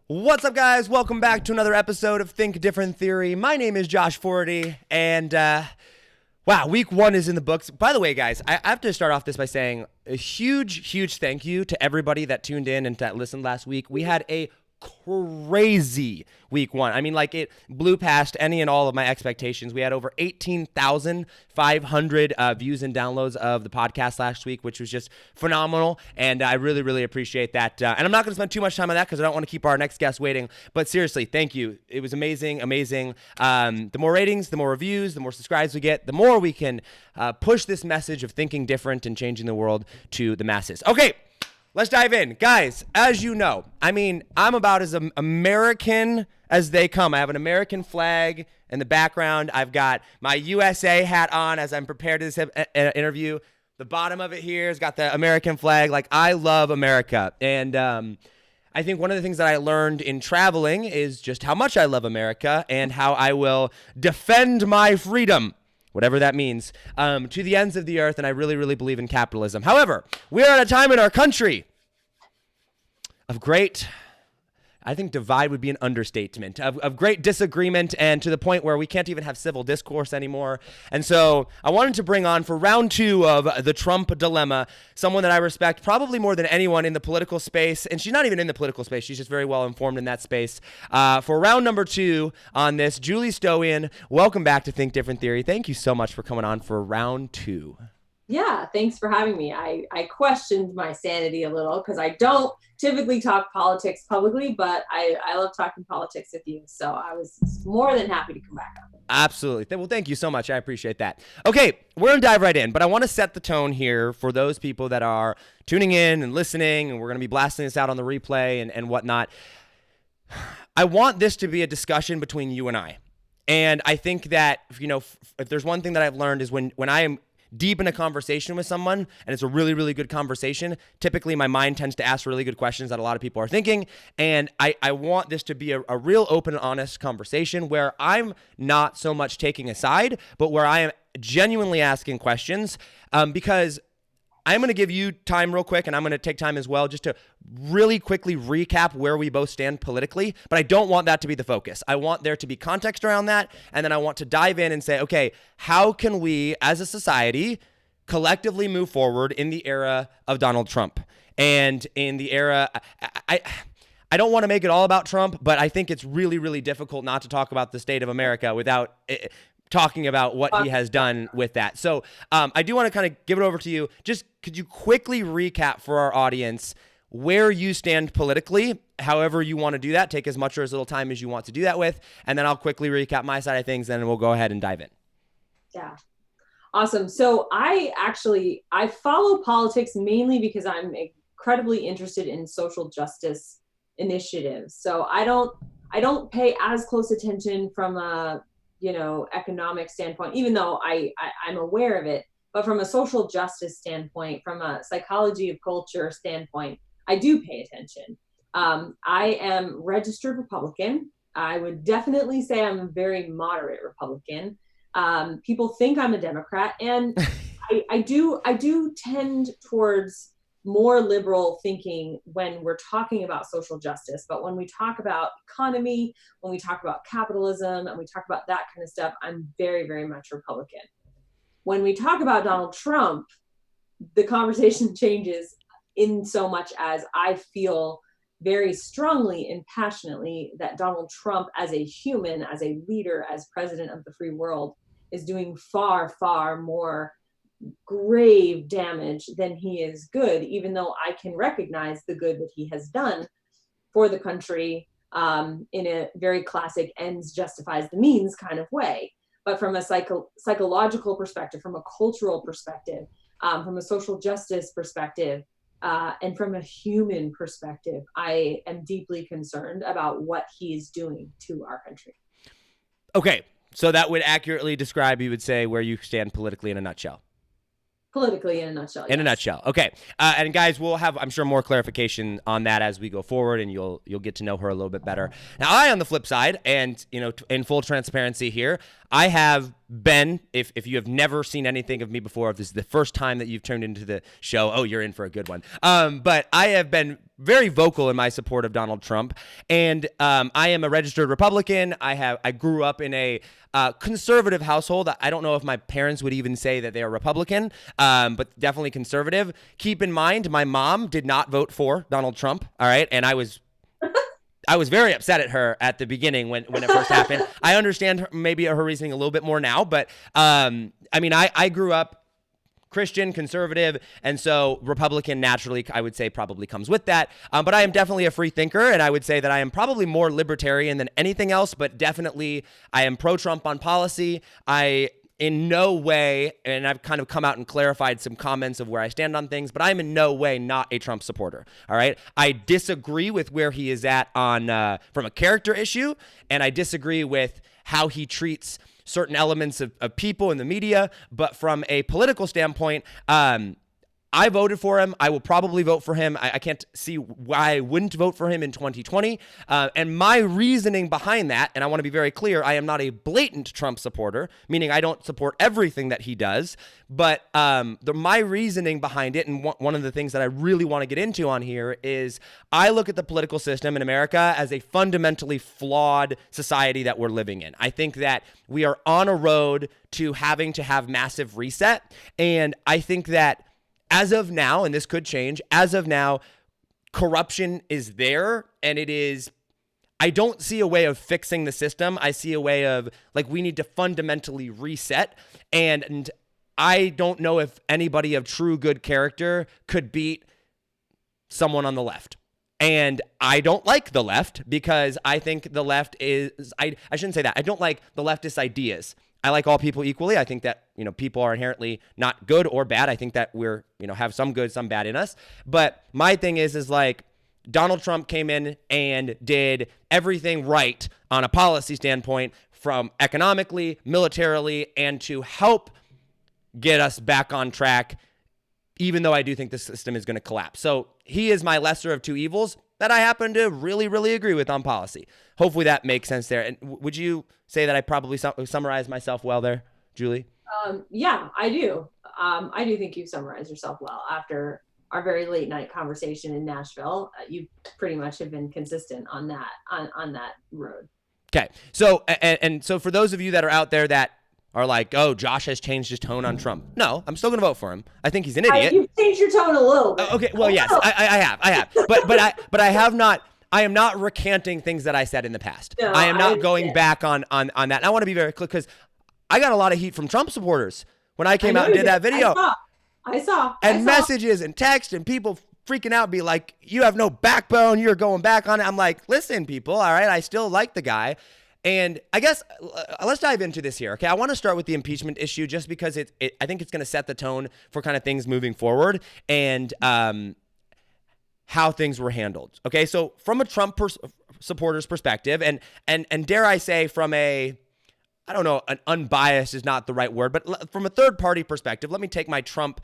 What's up, guys? Welcome back to another episode of Think Different Theory. My name is Josh Forti, and wow, week one is in the books. By the way, guys, I have to start off this by saying a huge thank you to everybody that tuned in and that listened last week. We had a crazy week one. I mean, like, it blew past any and all of my expectations. We had over 18,500 views and downloads of the podcast last week, which was just phenomenal. And I really appreciate that. And I'm not going to spend too much time on that because I don't want to keep our next guest waiting. But seriously, thank you. It was amazing. The more ratings, the more reviews, the more subscribes we get, the more we can push this message of thinking different and changing the world to the masses. Okay. Let's dive in. Guys, as you know, I mean, I'm about as American as they come. I have an American flag in the background. I've got my USA hat on as I'm prepared to this interview. The bottom of it here has got the American flag. Like, I love America. And I think one of the things that I learned in traveling is just how much I love America and how I will defend my freedom, whatever that means, to the ends of the earth, and I really believe in capitalism. However, we are at a time in our country of great, I think divide would be an understatement, of great disagreement, and to the point where we can't even have civil discourse anymore. And so I wanted to bring on, for round two of the Trump dilemma, someone that I respect probably more than anyone in the political space, and she's not even in the political space, she's just very well informed in that space. For round number two on this, Julie Stoian, welcome back to Think Different Theory. Thank you so much for coming on for round two. Yeah, thanks for having me. I questioned my sanity a little because I don't typically talk politics publicly, but I love talking politics with you. So I was more than happy to come back on. Absolutely. Well, thank you so much. I appreciate that. Okay, we're going to dive right in, but I want to set the tone here for those people that are tuning in and listening, and we're going to be blasting this out on the replay and whatnot. I want this to be a discussion between you and I. And I think that, you know, if there's one thing that I've learned is when I am deep in a conversation with someone and it's a really good conversation, typically my mind tends to ask really good questions that a lot of people are thinking. And I want this to be a real open and honest conversation where I'm not so much taking a side, but where I am genuinely asking questions, because I'm going to give you time real quick, and I'm going to take time as well just to really quickly recap where we both stand politically, but I don't want that to be the focus. I want there to be context around that, and then I want to dive in and say, okay, how can we as a society collectively move forward in the era of Donald Trump? And in the era, I don't want to make it all about Trump, but I think it's really difficult not to talk about the state of America without talking about what he has done with that. So I do want to kind of give it over to you. Just could you quickly recap for our audience where you stand politically, however you want to do that, take as much or as little time as you want to do that with, and then I'll quickly recap my side of things, and then we'll go ahead and dive in. Yeah. Awesome. So I follow politics mainly because I'm incredibly interested in social justice initiatives. So I don't pay as close attention from a economic standpoint, even though I'm aware of it, but from a social justice standpoint, from a psychology of culture standpoint, I do pay attention. I am registered Republican. I would definitely say I'm a very moderate Republican. People think I'm a Democrat, and I do tend towards more liberal thinking when we're talking about social justice. But when we talk about economy, when we talk about capitalism, and we talk about that kind of stuff, I'm very much Republican. When we talk about Donald Trump, the conversation changes in so much as I feel very strongly and passionately that Donald Trump as a human, as a leader, as president of the free world, is doing far more grave damage than he is good, even though I can recognize the good that he has done for the country in a very classic ends justifies the means kind of way. But from a psychological perspective, from a cultural perspective, from a social justice perspective, and from a human perspective, I am deeply concerned about what he is doing to our country. Okay, so that would accurately describe, you would say, where you stand politically in a nutshell. Politically, in a nutshell. In a nutshell. Okay. And guys, we'll have, I'm sure, more clarification on that as we go forward, and you'll get to know her a little bit better. Now, on the flip side, and in full transparency here, I have Ben, if you have never seen anything of me before, if this is the first time that you've turned into the show, oh, you're in for a good one. But I have been very vocal in my support of Donald Trump, and I am a registered Republican. I grew up in a conservative household. I don't know if my parents would even say that they are Republican, but definitely conservative. Keep in mind, my mom did not vote for Donald Trump, all right? And I was very upset at her at the beginning when it first happened. I understand maybe her reasoning a little bit more now, but I mean, I grew up Christian, conservative, and so Republican naturally, I would say, probably comes with that. But I am definitely a free thinker, and I would say that I am probably more libertarian than anything else, but definitely I am pro-Trump on policy. I in no way, and I've kind of come out and clarified some comments of where I stand on things, but I'm in no way not a Trump supporter, all right? I disagree with where he is at on from a character issue, and I disagree with how he treats certain elements of people in the media, but from a political standpoint, I voted for him. I will probably vote for him. I can't see why I wouldn't vote for him in 2020. And my reasoning behind that, and I want to be very clear, I am not a blatant Trump supporter, meaning I don't support everything that he does. But my reasoning behind it, and one of the things that I really want to get into on here is I look at the political system in America as a fundamentally flawed society that we're living in. I think that we are on a road to having to have massive reset. And I think that as of now, and this could change, as of now, corruption is there, and it is, I don't see a way of fixing the system. I see a way of, like, we need to fundamentally reset, and I don't know if anybody of true good character could beat someone on the left. And I don't like the left because I think the left is, I shouldn't say that. I don't like the leftist ideas. I like all people equally. I think that, people are inherently not good or bad. I think that we're, have some good, some bad in us. But my thing is like Donald Trump came in and did everything right on a policy standpoint, from economically, militarily, and to help get us back on track, even though I do think the system is going to collapse. So he is my lesser of two evils that I happen to really, really agree with on policy. Hopefully that makes sense there. And would you say that I probably summarized myself well there, Julie? Yeah, I do. I do think you've summarized yourself well. After our very late night conversation in Nashville, you pretty much have been consistent on that, on that road. Okay. So, and so for those of you that are out there that are like, oh, Josh has changed his tone on Trump. No, I'm still going to vote for him. I think he's an idiot. You've changed your tone a little bit. Okay. Well, yes, I have. But I have not. I am not recanting things that I said in the past. No, I am not going back on that. And I want to be very clear because I got a lot of heat from Trump supporters when I came out and did that video. I saw. And messages and text and people freaking out, be like, you have no backbone. You're going back on it. I'm like, listen, people. All right. I still like the guy. And I guess let's dive into this here. Okay. I want to start with the impeachment issue just because I think it's going to set the tone for kind of things moving forward and how things were handled. Okay. So from a Trump supporter's perspective, and dare I say from a, I don't know, an unbiased is not the right word, but from a third party perspective, let me take my Trump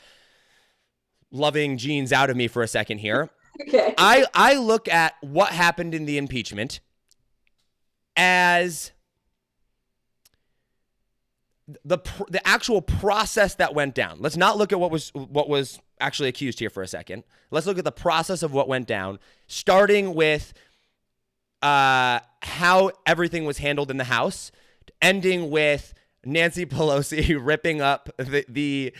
loving genes out of me for a second here. Okay. I look at what happened in the impeachment as the actual process that went down. Let's not look at what was actually accused here for a second. Let's look at the process of what went down, starting with how everything was handled in the House, ending with Nancy Pelosi ripping up the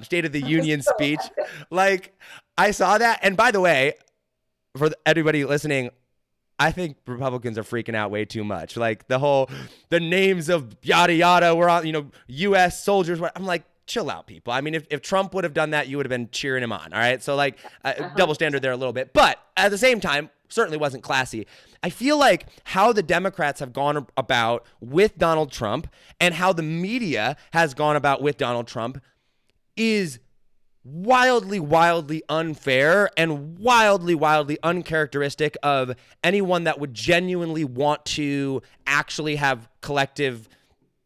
State of the Union speech. Like, I saw that, and by the way, for everybody listening, I think Republicans are freaking out way too much. Like the names of yada yada, we're on, U.S. soldiers. I'm like, chill out, people. I mean, if Trump would have done that, you would have been cheering him on. All right. So like double standard there a little bit, but at the same time, certainly wasn't classy. I feel like how the Democrats have gone about with Donald Trump and how the media has gone about with Donald Trump is wildly, wildly unfair and wildly, wildly uncharacteristic of anyone that would genuinely want to actually have collective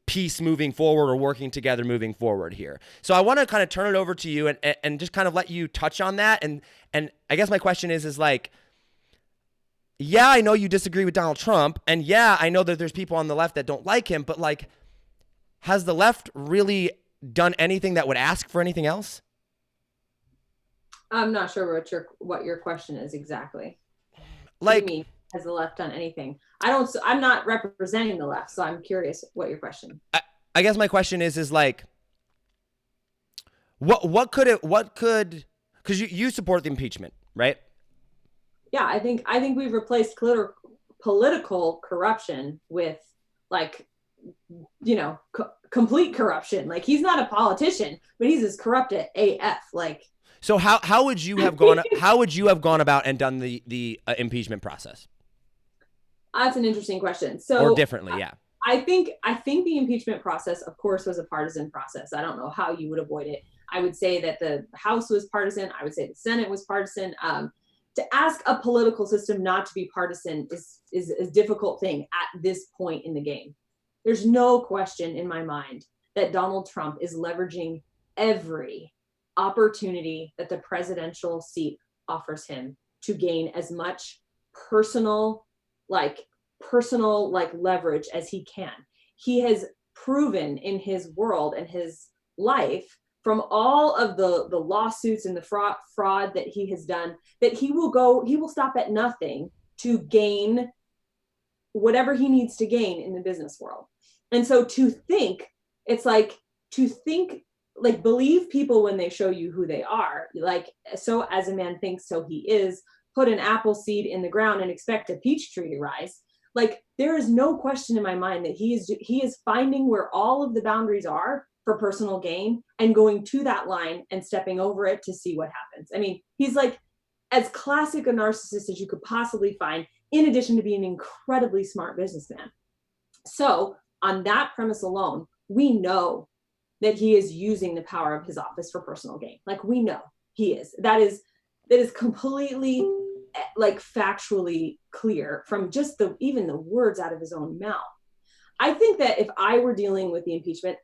peace moving forward or working together moving forward here. So I want to kind of turn it over to you and just kind of let you touch on that. And I guess my question is like, yeah, I know you disagree with Donald Trump, and yeah, I know that there's people on the left that don't like him, but like, has the left really done anything that would ask for anything else? I'm not sure what your question is exactly. Like, what do you mean? Has the left done anything? I'm not representing the left, so I'm curious what your question. I guess my question is like, what could, because you support the impeachment, right? Yeah, I think we've replaced political corruption with like, complete corruption. Like, he's not a politician, but he's as corrupt at AF. Like, so how would you have gone? How would you have gone about and done the impeachment process? That's an interesting question. So, or differently, yeah. I think the impeachment process, of course, was a partisan process. I don't know how you would avoid it. I would say that the House was partisan. I would say the Senate was partisan. To ask a political system not to be partisan is a difficult thing at this point in the game. There's no question in my mind that Donald Trump is leveraging every opportunity that the presidential seat offers him to gain as much personal leverage as he can. He has proven in his world and his life, from all of the lawsuits and the fraud that he has done, that he will stop at nothing to gain whatever he needs to gain in the business world. And so believe people when they show you who they are. Like, so as a man thinks, so he is. Put an apple seed in the ground and expect a peach tree to rise. Like, there is no question in my mind that he is finding where all of the boundaries are for personal gain and going to that line and stepping over it to see what happens. I mean, he's like as classic a narcissist as you could possibly find, in addition to being an incredibly smart businessman. So on that premise alone, we know that he is using the power of his office for personal gain. Like, we know he is. That is completely, like, factually clear from just even the words out of his own mouth. I think that if I were dealing with the impeachment,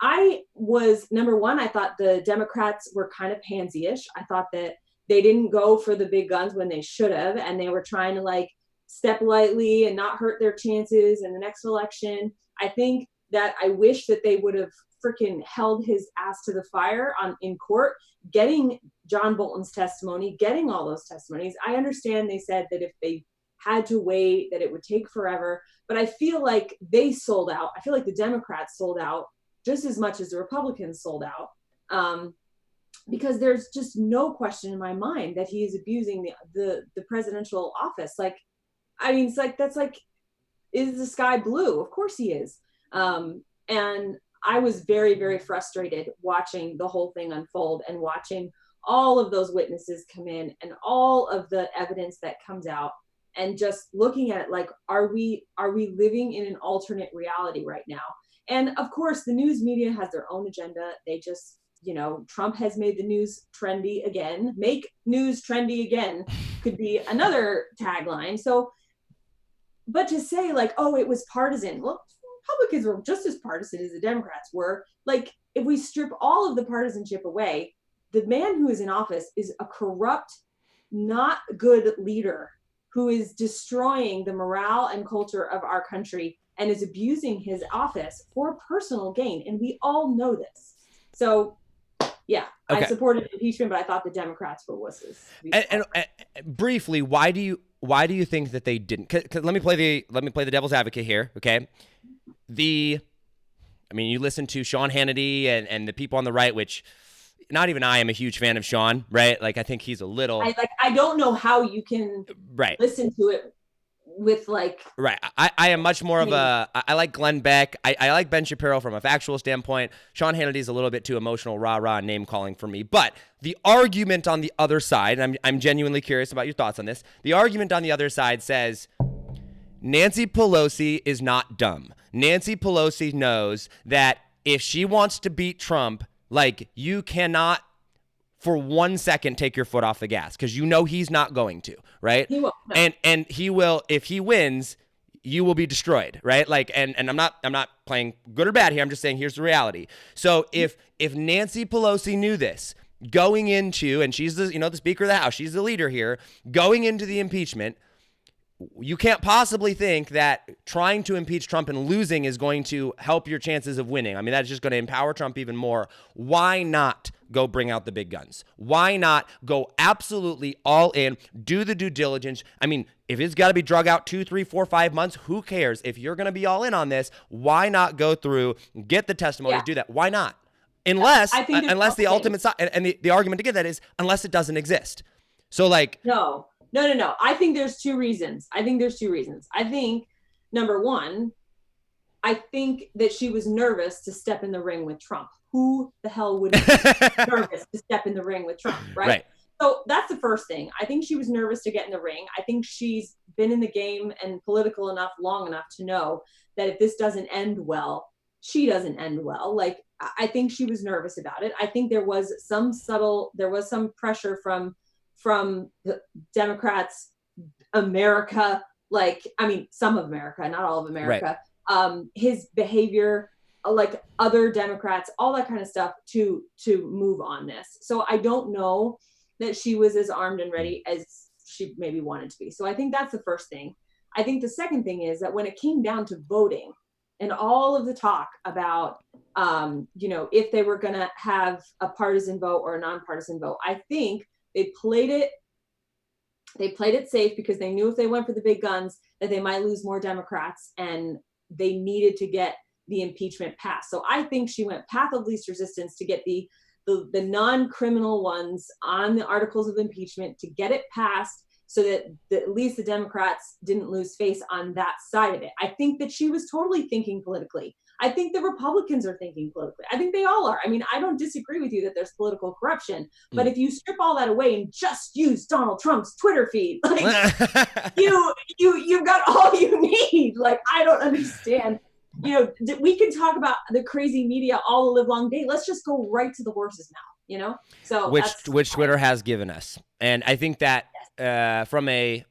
number one, I thought the Democrats were kind of pansy-ish. I thought that they didn't go for the big guns when they should have, and they were trying to like step lightly and not hurt their chances in the next election. I think that I wish that they would have freaking held his ass to the fire in court, getting John Bolton's testimony, getting all those testimonies. I understand they said that if they had to wait, that it would take forever, but I feel like they sold out. I feel like the Democrats sold out just as much as the Republicans sold out, because there's just no question in my mind that he is abusing the presidential office. Like, I mean, it's like, that's like, is the sky blue? Of course he is. And I was very, very frustrated watching the whole thing unfold and watching all of those witnesses come in and all of the evidence that comes out, and just looking at it like, are we living in an alternate reality right now? And of course, the news media has their own agenda. They just, Trump has made the news trendy again. Make news trendy again could be another tagline. So, but to say like, oh, it was partisan. Well, Republicans were just as partisan as the Democrats were. Like, if we strip all of the partisanship away, the man who is in office is a corrupt, not good leader who is destroying the morale and culture of our country and is abusing his office for personal gain. And we all know this. So, yeah, okay. I supported impeachment, but I thought the Democrats were wusses. And briefly, why do you think that they didn't? 'Cause let me play the devil's advocate here, okay? You listen to Sean Hannity and the people on the right, which not even I am a huge fan of Sean, right? Like, I think he's a little. I don't know how you can listen to it with like. Right. I am much more of I like Glenn Beck. I like Ben Shapiro from a factual standpoint. Sean Hannity's a little bit too emotional, rah-rah, name calling for me. But the argument on the other side, and I'm genuinely curious about your thoughts on this. The argument on the other side says Nancy Pelosi is not dumb. Nancy Pelosi knows that if she wants to beat Trump, like, you cannot for 1 second take your foot off the gas, because he's not going to, right? He won't. No. And he will. If he wins, you will be destroyed, right? Like, and I'm not playing good or bad here. I'm just saying here's the reality. So if Nancy Pelosi knew this going into, and she's the Speaker of the House, she's the leader here, going into the impeachment, you can't possibly think that trying to impeach Trump and losing is going to help your chances of winning. I mean, that's just going to empower Trump even more. Why not go bring out the big guns? Why not go absolutely all in, do the due diligence? I mean, if it's got to be drug out 2, 3, 4, 5 months, who cares? If you're going to be all in on this, why not go through, get the testimony, do that? Why not? Unless the ultimate side, and the argument to get that is unless it doesn't exist. So like, no. I think there's two reasons. I think number one, I think that she was nervous to step in the ring with Trump. Who the hell would be nervous to step in the ring with Trump, right? So that's the first thing. I think she was nervous to get in the ring. I think she's been in the game and political enough, long enough to know that if this doesn't end well, she doesn't end well. Like, I think she was nervous about it. I think there was some pressure from the Democrats, America, like, I mean, some of America, not all of America, his behavior, like other Democrats, all that kind of stuff to move on this. So I don't know that she was as armed and ready as she maybe wanted to be. So I think that's the first thing. I think the second thing is that when it came down to voting and all of the talk about, if they were going to have a partisan vote or a nonpartisan vote, I think they played it safe because they knew if they went for the big guns that they might lose more Democrats, and they needed to get the impeachment passed. So I think she went path of least resistance to get the non-criminal ones on the articles of impeachment, to get it passed so that at least the Democrats didn't lose face on that side of it. I think that she was totally thinking politically. I think the Republicans are thinking politically. I think they all are. I mean, I don't disagree with you that there's political corruption, but if you strip all that away and just use Donald Trump's Twitter feed, like you've got all you need. Like, I don't understand. We can talk about the crazy media all the live long day. Let's just go right to the horse's mouth, So which Twitter has given us. And I think that from a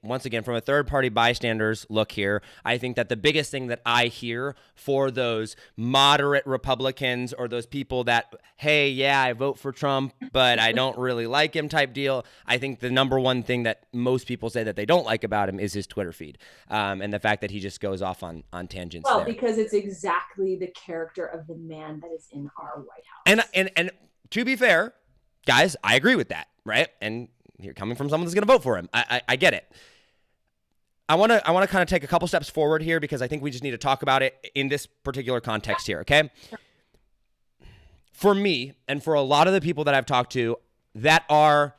third party bystander's look here, I think that the biggest thing that I hear for those moderate Republicans or those people that, hey, yeah, I vote for Trump, but I don't really like him type deal, I think the number one thing that most people say that they don't like about him is his Twitter feed, and the fact that he just goes off on tangents. Well, because it's exactly the character of the man that is in our White House. And to be fair, guys, I agree with that, right? And you're coming from someone that's going to vote for him. I get it. I want to kind of take a couple steps forward here because I think we just need to talk about it in this particular context here, okay? For me and for a lot of the people that I've talked to that are,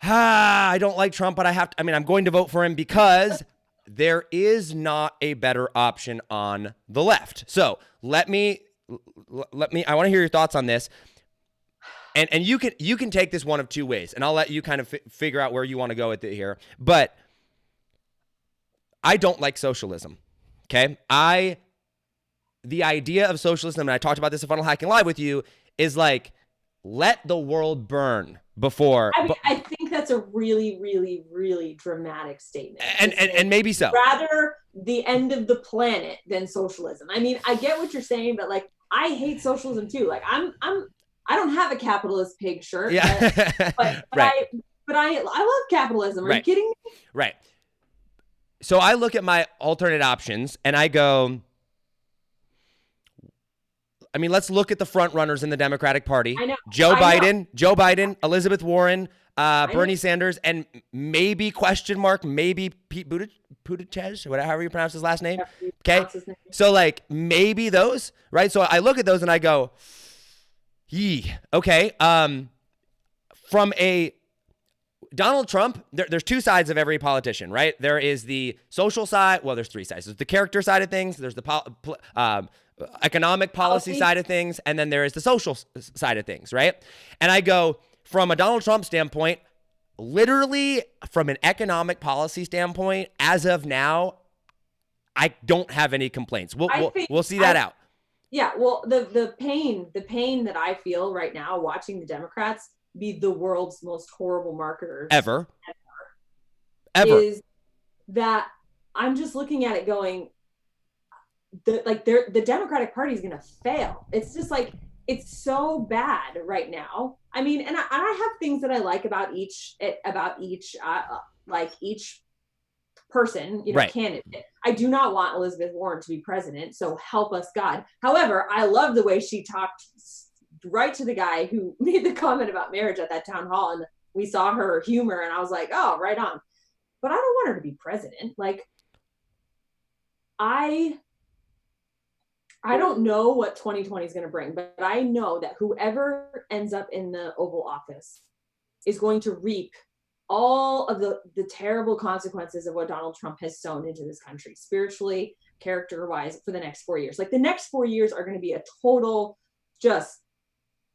I don't like Trump, but I'm going to vote for him because there is not a better option on the left. So I want to hear your thoughts on this. And you can take this one of two ways, and I'll let you kind of figure out where you want to go with it here. But I don't like socialism, okay? The idea of socialism, and I talked about this in Funnel Hacking Live with you, is like, let the world burn before. I think that's a really, really, really dramatic statement. And maybe so. Rather the end of the planet than socialism. I mean, I get what you're saying, but like, I hate socialism too. Like, I don't have a capitalist pig shirt, but right. I love capitalism. Are you kidding me? Right. So I look at my alternate options and I go, let's look at the front runners in the Democratic Party. I know. Joe Biden, Elizabeth Warren, Bernie Sanders, and maybe maybe Pete Buttigieg, however you pronounce his last name. Okay. So like maybe those, right? So I look at those and I go, okay. From a Donald Trump, there's two sides of every politician, right? There is the social side. Well, there's three sides. There's the character side of things. There's the economic policy side of things. And then there is the social side of things, right? And I go, from a Donald Trump standpoint, literally from an economic policy standpoint, as of now, I don't have any complaints. We'll see that out. Yeah, well, the pain that I feel right now watching the Democrats be the world's most horrible marketers ever is that I'm just looking at it going, the Democratic Party is going to fail. It's just like, it's so bad right now. I mean, and I have things that I like about each person, Right. candidate. I do not want Elizabeth Warren to be president. So help us God. However, I love the way she talked right to the guy who made the comment about marriage at that town hall. And we saw her humor and I was like, oh, right on. But I don't want her to be president. Like, I don't know what 2020 is going to bring, but I know that whoever ends up in the Oval Office is going to reap all of the terrible consequences of what Donald Trump has sown into this country, spiritually, character-wise, for the next 4 years. Like, the next 4 years are going to be a total just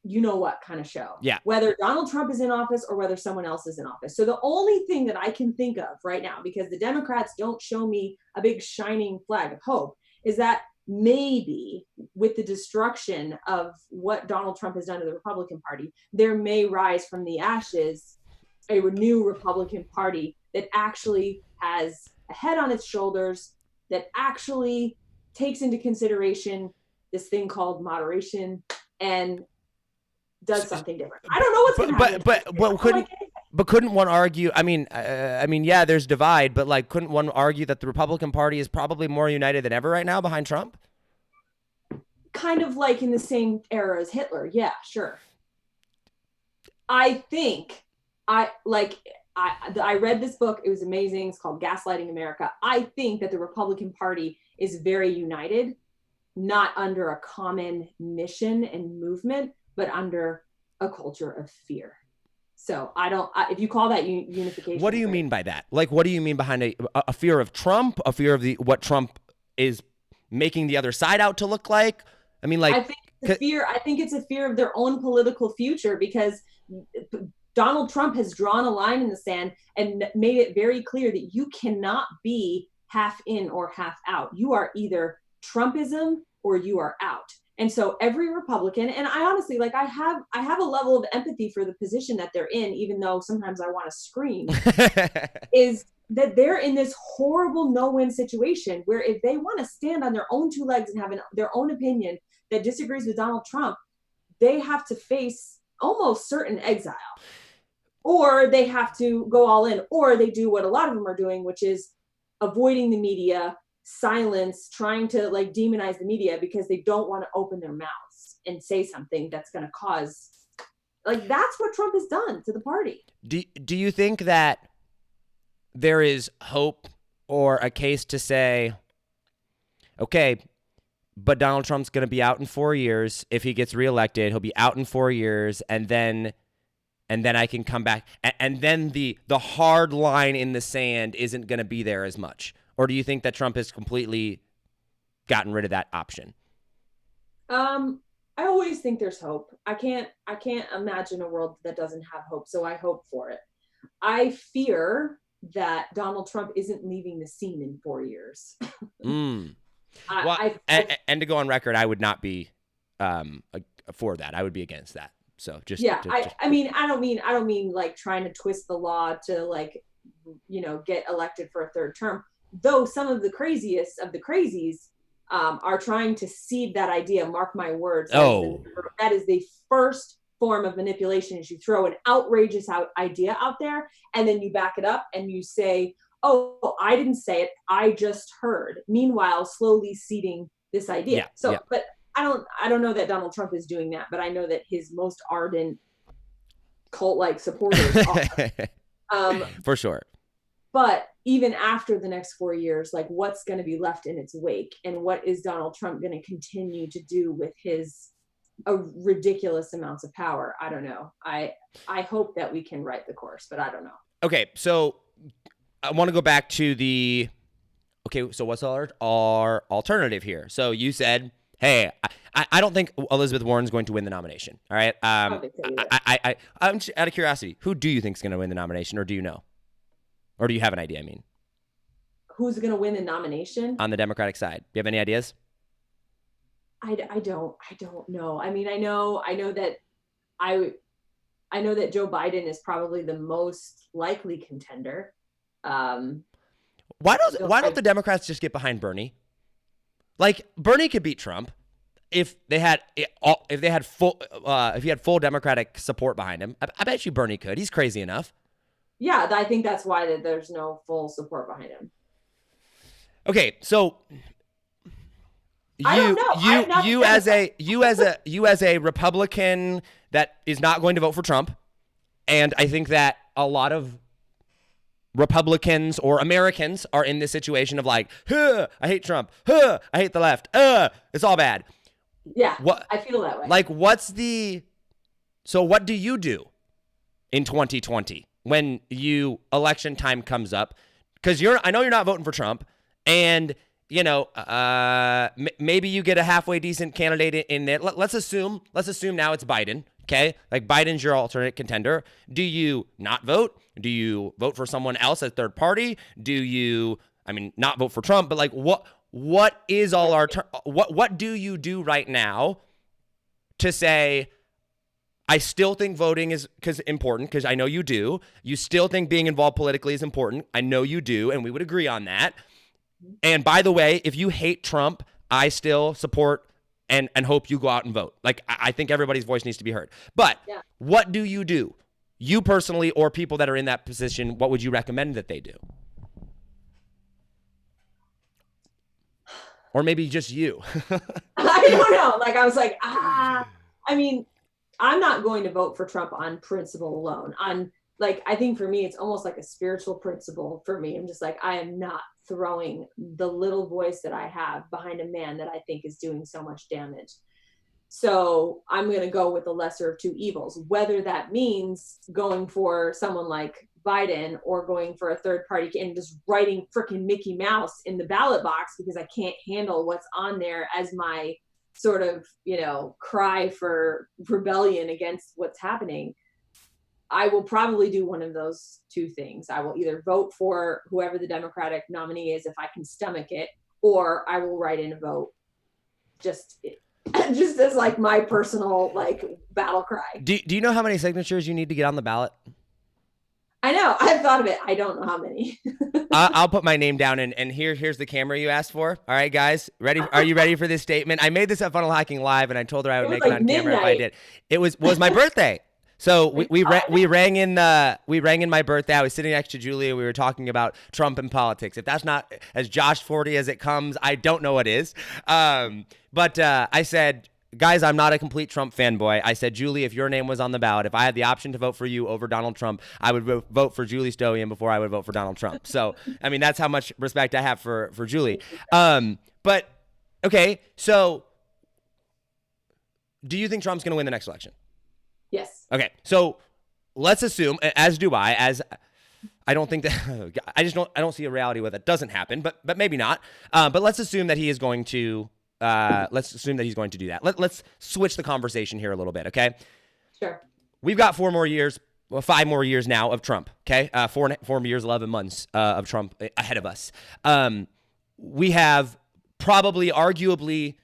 what kind of show. Yeah. Whether Donald Trump is in office or whether someone else is in office. So the only thing that I can think of right now, because the Democrats don't show me a big shining flag of hope, is that maybe with the destruction of what Donald Trump has done to the Republican Party, there may rise from the ashes a new Republican Party that actually has a head on its shoulders, that actually takes into consideration this thing called moderation and does something different. I don't know what's going to happen. But couldn't one argue? I mean, yeah, there's divide, but like, couldn't one argue that the Republican Party is probably more united than ever right now behind Trump? Kind of like in the same era as Hitler. Yeah, sure. I think I read this book. It was amazing. It's called Gaslighting America. I think that the Republican Party is very united, not under a common mission and movement, but under a culture of fear. So if you call that unification. What do you mean by that? Like, what do you mean behind a fear of Trump, a fear of what Trump is making the other side out to look like? I mean, like, I think it's a fear of their own political future, because Donald Trump has drawn a line in the sand and made it very clear that you cannot be half in or half out. You are either Trumpism or you are out. And so every Republican, and I honestly, like, I have a level of empathy for the position that they're in, even though sometimes I want to scream, is that they're in this horrible no-win situation where if they want to stand on their own two legs and have their own opinion that disagrees with Donald Trump, they have to face almost certain exile, or they have to go all in, or they do what a lot of them are doing, which is avoiding the media, silence, trying to like demonize the media because they don't want to open their mouths and say something that's going to cause, like, that's what Trump has done to the party. Do you think that there is hope or a case to say, okay, but Donald Trump's going to be out in 4 years. If he gets reelected, he'll be out in 4 years, and then I can come back, and then the hard line in the sand isn't going to be there as much? Or do you think that Trump has completely gotten rid of that option? I always think there's hope. I can't imagine a world that doesn't have hope, so I hope for it. I fear that Donald Trump isn't leaving the scene in 4 years. And to go on record, I would not be for that. I would be against that. So I mean, I don't mean like trying to twist the law to like, get elected for a third term. Though some of the craziest of the crazies are trying to seed that idea. Mark my words. That is the first form of manipulation, is you throw an outrageous idea out there and then you back it up and you say, oh, I didn't say it, I just heard. Meanwhile, slowly seeding this idea. But I don't know that Donald Trump is doing that, but I know that his most ardent cult-like supporters are. For sure. But even after the next 4 years, like, what's going to be left in its wake, and what is Donald Trump going to continue to do with his ridiculous amounts of power? I don't know. I hope that we can right the course, but I don't know. Okay, so I want to go back to so what's our alternative here? So you said, hey, I don't think Elizabeth Warren's going to win the nomination. All right. I'm just out of curiosity, who do you think is going to win the nomination, or do you know? Or do you have an idea? I mean, who's going to win the nomination on the Democratic side? Do you have any ideas? I don't know. I mean, I know that Joe Biden is probably the most likely contender. Why don't the Democrats just get behind Bernie? Like, Bernie could beat Trump if he had full Democratic support behind him. I bet you Bernie could. He's crazy enough. Yeah, I think that's why there's no full support behind him. Okay, so I don't know. you as a Republican that is not going to vote for Trump, and I think that a lot of Republicans or Americans are in this situation of like, huh, I hate Trump, huh, I hate the left, it's all bad. Yeah, I feel that way. Like, so what do you do in 2020 when election time comes up? Because I know you're not voting for Trump, and maybe you get a halfway decent candidate in there. Let's assume now it's Biden. Okay, like Biden's your alternate contender. Do you not vote? Do you vote for someone else as third party? Do you, not vote for Trump, but like what is all our what do you do right now to say, I still think voting is important, because I know you do. You still think being involved politically is important. I know you do, and we would agree on that. And by the way, if you hate Trump, I still support and hope you go out and vote. Like, I think everybody's voice needs to be heard. But What do? You personally, or people that are in that position, what would you recommend that they do? Or maybe just you. I don't know. Like, I was like, I'm not going to vote for Trump on principle alone. I think for me, it's almost like a spiritual principle for me. I'm just like, I am not throwing the little voice that I have behind a man that I think is doing so much damage. So I'm going to go with the lesser of two evils, whether that means going for someone like Biden or going for a third party and just writing freaking Mickey Mouse in the ballot box because I can't handle what's on there as my sort of, cry for rebellion against what's happening. I will probably do one of those two things. I will either vote for whoever the Democratic nominee is if I can stomach it, or I will write in a vote just as like my personal like battle cry. Do you know how many signatures you need to get on the ballot? I know. I've thought of it. I don't know how many. I'll put my name down, and here's the camera you asked for. All right, guys, ready? Are you ready for this statement? I made this at Funnel Hacking Live, and I told her I would make it on camera if I did. It was my birthday. So we rang in my birthday. I was sitting next to Julie, and we were talking about Trump and politics. If that's not as Josh Forti as it comes, I don't know what is. But I said, guys, I'm not a complete Trump fanboy. I said, Julie, if your name was on the ballot, if I had the option to vote for you over Donald Trump, I would vote for Julie Stoian before I would vote for Donald Trump. So, that's how much respect I have for Julie. But, okay, so do you think Trump's going to win the next election? Yes. Okay, so let's assume, as do I don't think that, I don't see a reality where that doesn't happen, but maybe not. But let's assume that he is going to, do that. Let's switch the conversation here a little bit, okay? Sure. We've got 5 more years now of Trump, okay? 4 years, 11 months of Trump ahead of us. We have probably, arguably,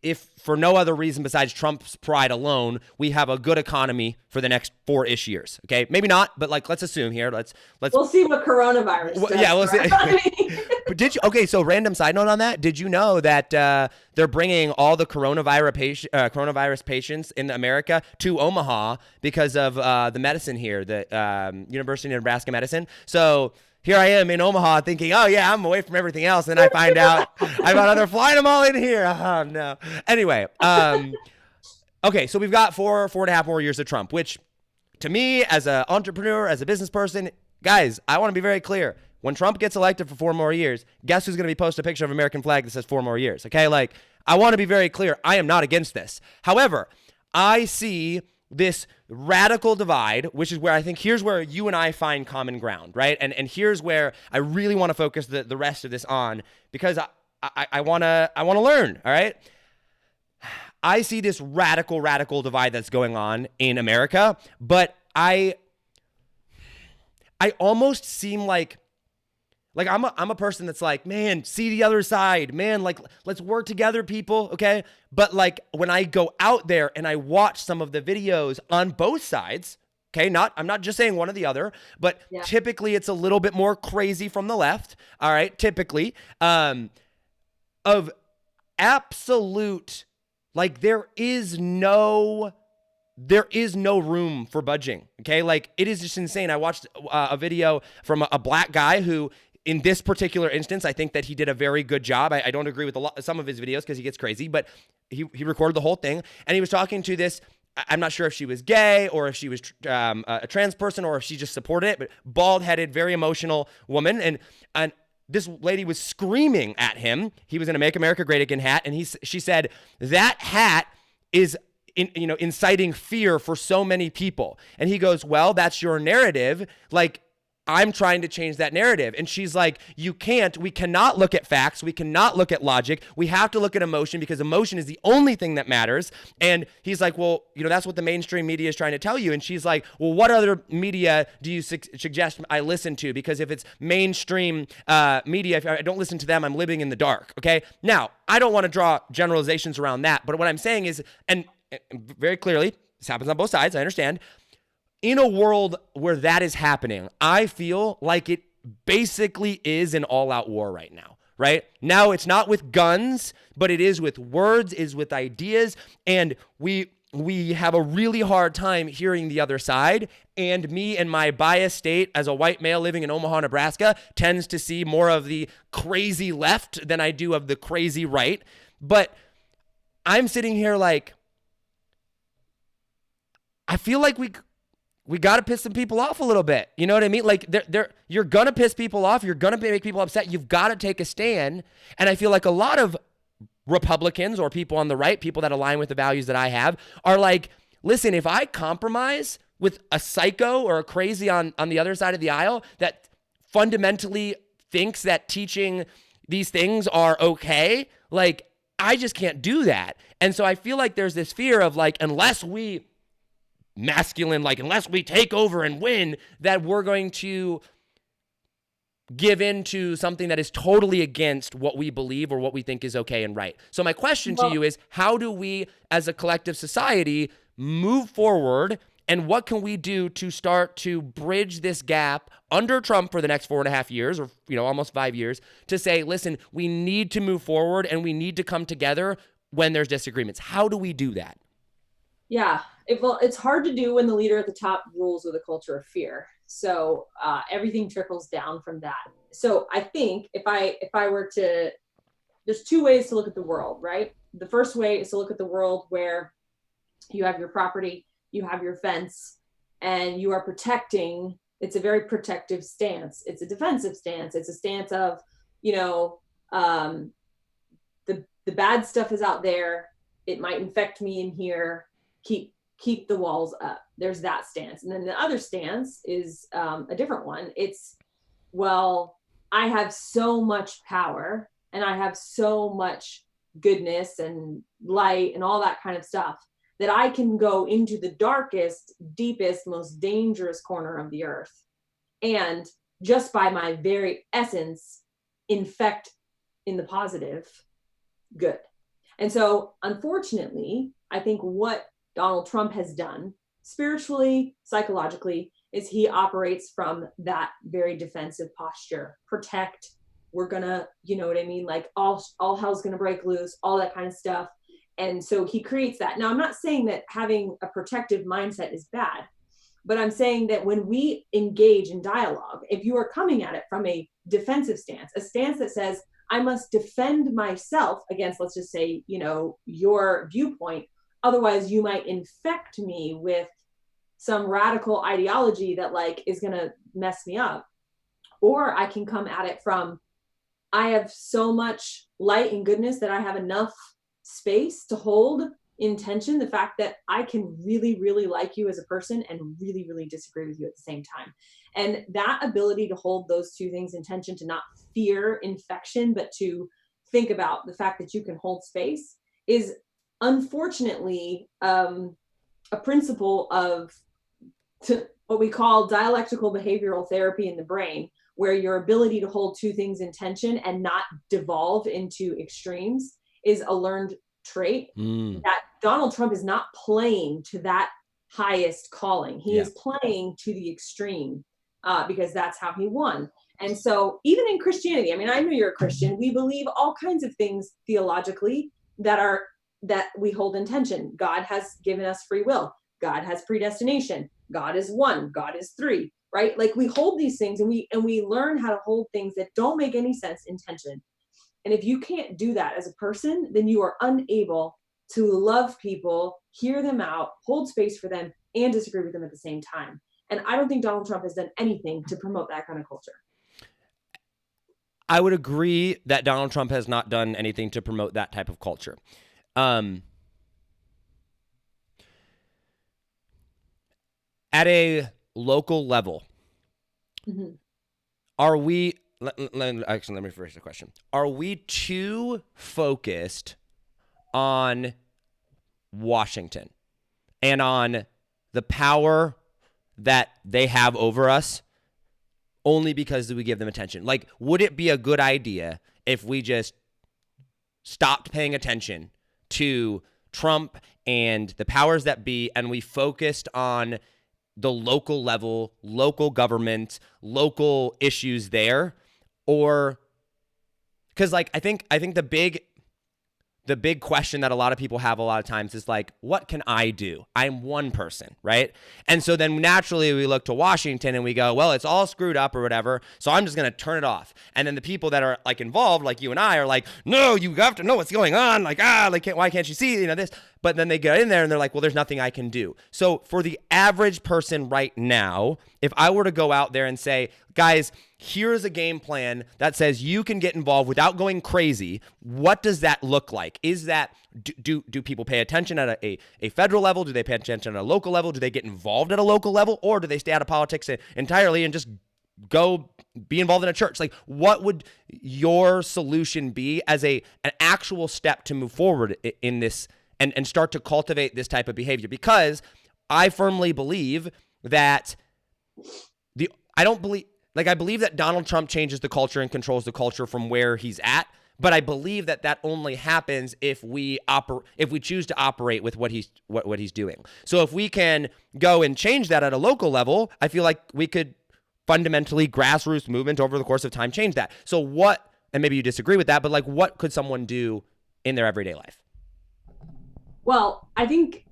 if for no other reason besides Trump's pride alone, we have a good economy for the next 4-ish years. Okay, maybe not, but let's assume here. Let's. We'll see what coronavirus does. Yeah, we'll see. But okay? So random side note on that. Did you know that they're bringing all the coronavirus patients in America to Omaha because of the medicine here, the University of Nebraska medicine? So. Here I am in Omaha thinking, oh, yeah, I'm away from everything else. And I find out they're flying them all in here. Oh, no. Anyway, okay, so we've got 4.5 more years of Trump, which to me, as an entrepreneur, as a business person, guys, I want to be very clear. When Trump gets elected for 4 more years, guess who's going to be posting a picture of an American flag that says 4 more years? Okay, I want to be very clear. I am not against this. However, I see this radical divide, which is where I think here's where you and I find common ground, right? And here's where I really want to focus the rest of this on, because I want to learn, all right? I see this radical divide that's going on in America, but I almost seem like I'm a person that's like, man, see the other side, man, let's work together, people, okay? But when I go out there and I watch some of the videos on both sides, okay, I'm not just saying one or the other, but typically it's a little bit more crazy from the left, all right, typically, of absolute, there is no room for budging, okay? It is just insane. I watched a video from a black guy who in this particular instance, I think that he did a very good job. I don't agree with some of his videos because he gets crazy, but he recorded the whole thing, and he was talking to this. I'm not sure if she was gay or if she was a trans person or if she just supported it, but bald-headed, very emotional woman, and this lady was screaming at him. He was in a Make America Great Again hat, and she said that hat is inciting fear for so many people. And he goes, well, that's your narrative. Like, I'm trying to change that narrative. And she's like, we cannot look at facts. We cannot look at logic. We have to look at emotion because emotion is the only thing that matters. And he's like, well, that's what the mainstream media is trying to tell you. And she's like, well, what other media do you suggest I listen to? Because if it's mainstream media, if I don't listen to them, I'm living in the dark. Okay. Now, I don't want to draw generalizations around that. But what I'm saying is, and very clearly, this happens on both sides, I understand. In a world where that is happening, I feel like it basically is an all-out war right now, right? Now it's not with guns, but it is with words, is with ideas, and we have a really hard time hearing the other side, and me and my biased state as a white male living in Omaha, Nebraska, tends to see more of the crazy left than I do of the crazy right, but I'm sitting here like, I feel like we got to piss some people off a little bit. You know what I mean? Like, you're going to piss people off. You're going to make people upset. You've got to take a stand. And I feel like a lot of Republicans or people on the right, people that align with the values that I have, are like, listen, if I compromise with a psycho or a crazy on the other side of the aisle that fundamentally thinks that teaching these things are okay, like, I just can't do that. And so I feel like there's this fear of like, unless we take over and win, that we're going to give in to something that is totally against what we believe or what we think is okay and right. So my question to you is, how do we as a collective society move forward, and what can we do to start to bridge this gap under Trump for the next 4.5 years, or almost 5 years, to say, listen, we need to move forward and we need to come together when there's disagreements. How do we do that? Yeah, it's hard to do when the leader at the top rules with a culture of fear. So everything trickles down from that. So I think if I were to, there's two ways to look at the world, right? The first way is to look at the world where you have your property, you have your fence, and you are protecting. It's a very protective stance. It's a defensive stance. It's a stance of, the bad stuff is out there. It might infect me in here. Keep the walls up. There's that stance. And then the other stance is a different one. It's, well, I have so much power and I have so much goodness and light and all that kind of stuff that I can go into the darkest, deepest, most dangerous corner of the earth, and just by my very essence, infect in the positive good. And so, unfortunately, I think what Donald Trump has done spiritually, psychologically, is he operates from that very defensive posture. Protect, we're gonna, like all hell's gonna break loose, all that kind of stuff. And so he creates that. Now, I'm not saying that having a protective mindset is bad, but I'm saying that when we engage in dialogue, if you are coming at it from a defensive stance, a stance that says, I must defend myself against, let's just say, your viewpoint, otherwise you might infect me with some radical ideology that is going to mess me up. Or I can come at it from, I have so much light and goodness that I have enough space to hold in tension the fact that I can really, really like you as a person and really, really disagree with you at the same time. And that ability to hold those two things in tension, to not fear infection, but to think about the fact that you can hold space, is unfortunately a principle of what we call dialectical behavioral therapy in the brain, where your ability to hold two things in tension and not devolve into extremes is a learned trait that Donald Trump is not playing to that highest calling. He is playing to the extreme because that's how he won. And so even in Christianity, I mean, I know you're a Christian. We believe all kinds of things theologically that we hold in tension. God has given us free will. God has predestination. God is one. God is three, right? Like we hold these things and we learn how to hold things that don't make any sense in tension. And if you can't do that as a person, then you are unable to love people, hear them out, hold space for them, and disagree with them at the same time. And I don't think Donald Trump has done anything to promote that kind of culture. I would agree that Donald Trump has not done anything to promote that type of culture. At a local level, are we, actually, let me rephrase the question. Are we too focused on Washington and on the power that they have over us only because we give them attention? Like, would it be a good idea if we just stopped paying attention to Trump and the powers that be, and we focused on the local level, local government, local issues there? Or because like I think the big question that a lot of people have a lot of times is like, what can I do? I'm one person, right? And so then naturally we look to Washington and we go, well, it's all screwed up or whatever, so I'm just going to turn it off. And then the people that are like involved, like you and I, are like, no, you have to know what's going on. Like, why can't you see, this? But then they get in there and they're like, well, there's nothing I can do. So for the average person right now, if I were to go out there and say, guys, here's a game plan that says you can get involved without going crazy, what does that look like? Is that, do people pay attention at a federal level? Do they pay attention at a local level? Do they get involved at a local level? Or do they stay out of politics entirely and just go be involved in a church? Like, what would your solution be as an actual step to move forward in this and start to cultivate this type of behavior? Because I firmly believe that I believe that Donald Trump changes the culture and controls the culture from where he's at, but I believe that only happens if we choose to operate with what he's doing. So if we can go and change that at a local level, I feel like we could fundamentally grassroots movement over the course of time change that. So what, and maybe you disagree with that, but like what could someone do in their everyday life? Well, I think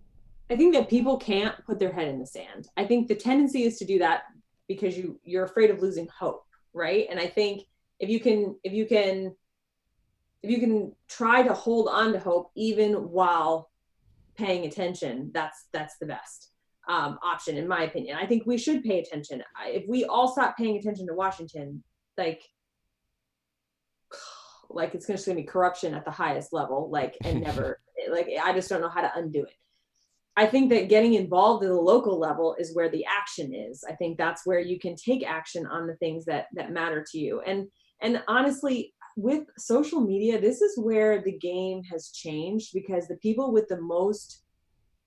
that people can't put their head in the sand. I think the tendency is to do that because you're afraid of losing hope, right? And I think if you can try to hold on to hope even while paying attention, that's the best option, in my opinion. I think we should pay attention. If we all stop paying attention to Washington, like it's just going to be corruption at the highest level, and never, I just don't know how to undo it. I think that getting involved at the local level is where the action is. I think that's where you can take action on the things that matter to you. And honestly, with social media, this is where the game has changed, because the people with the most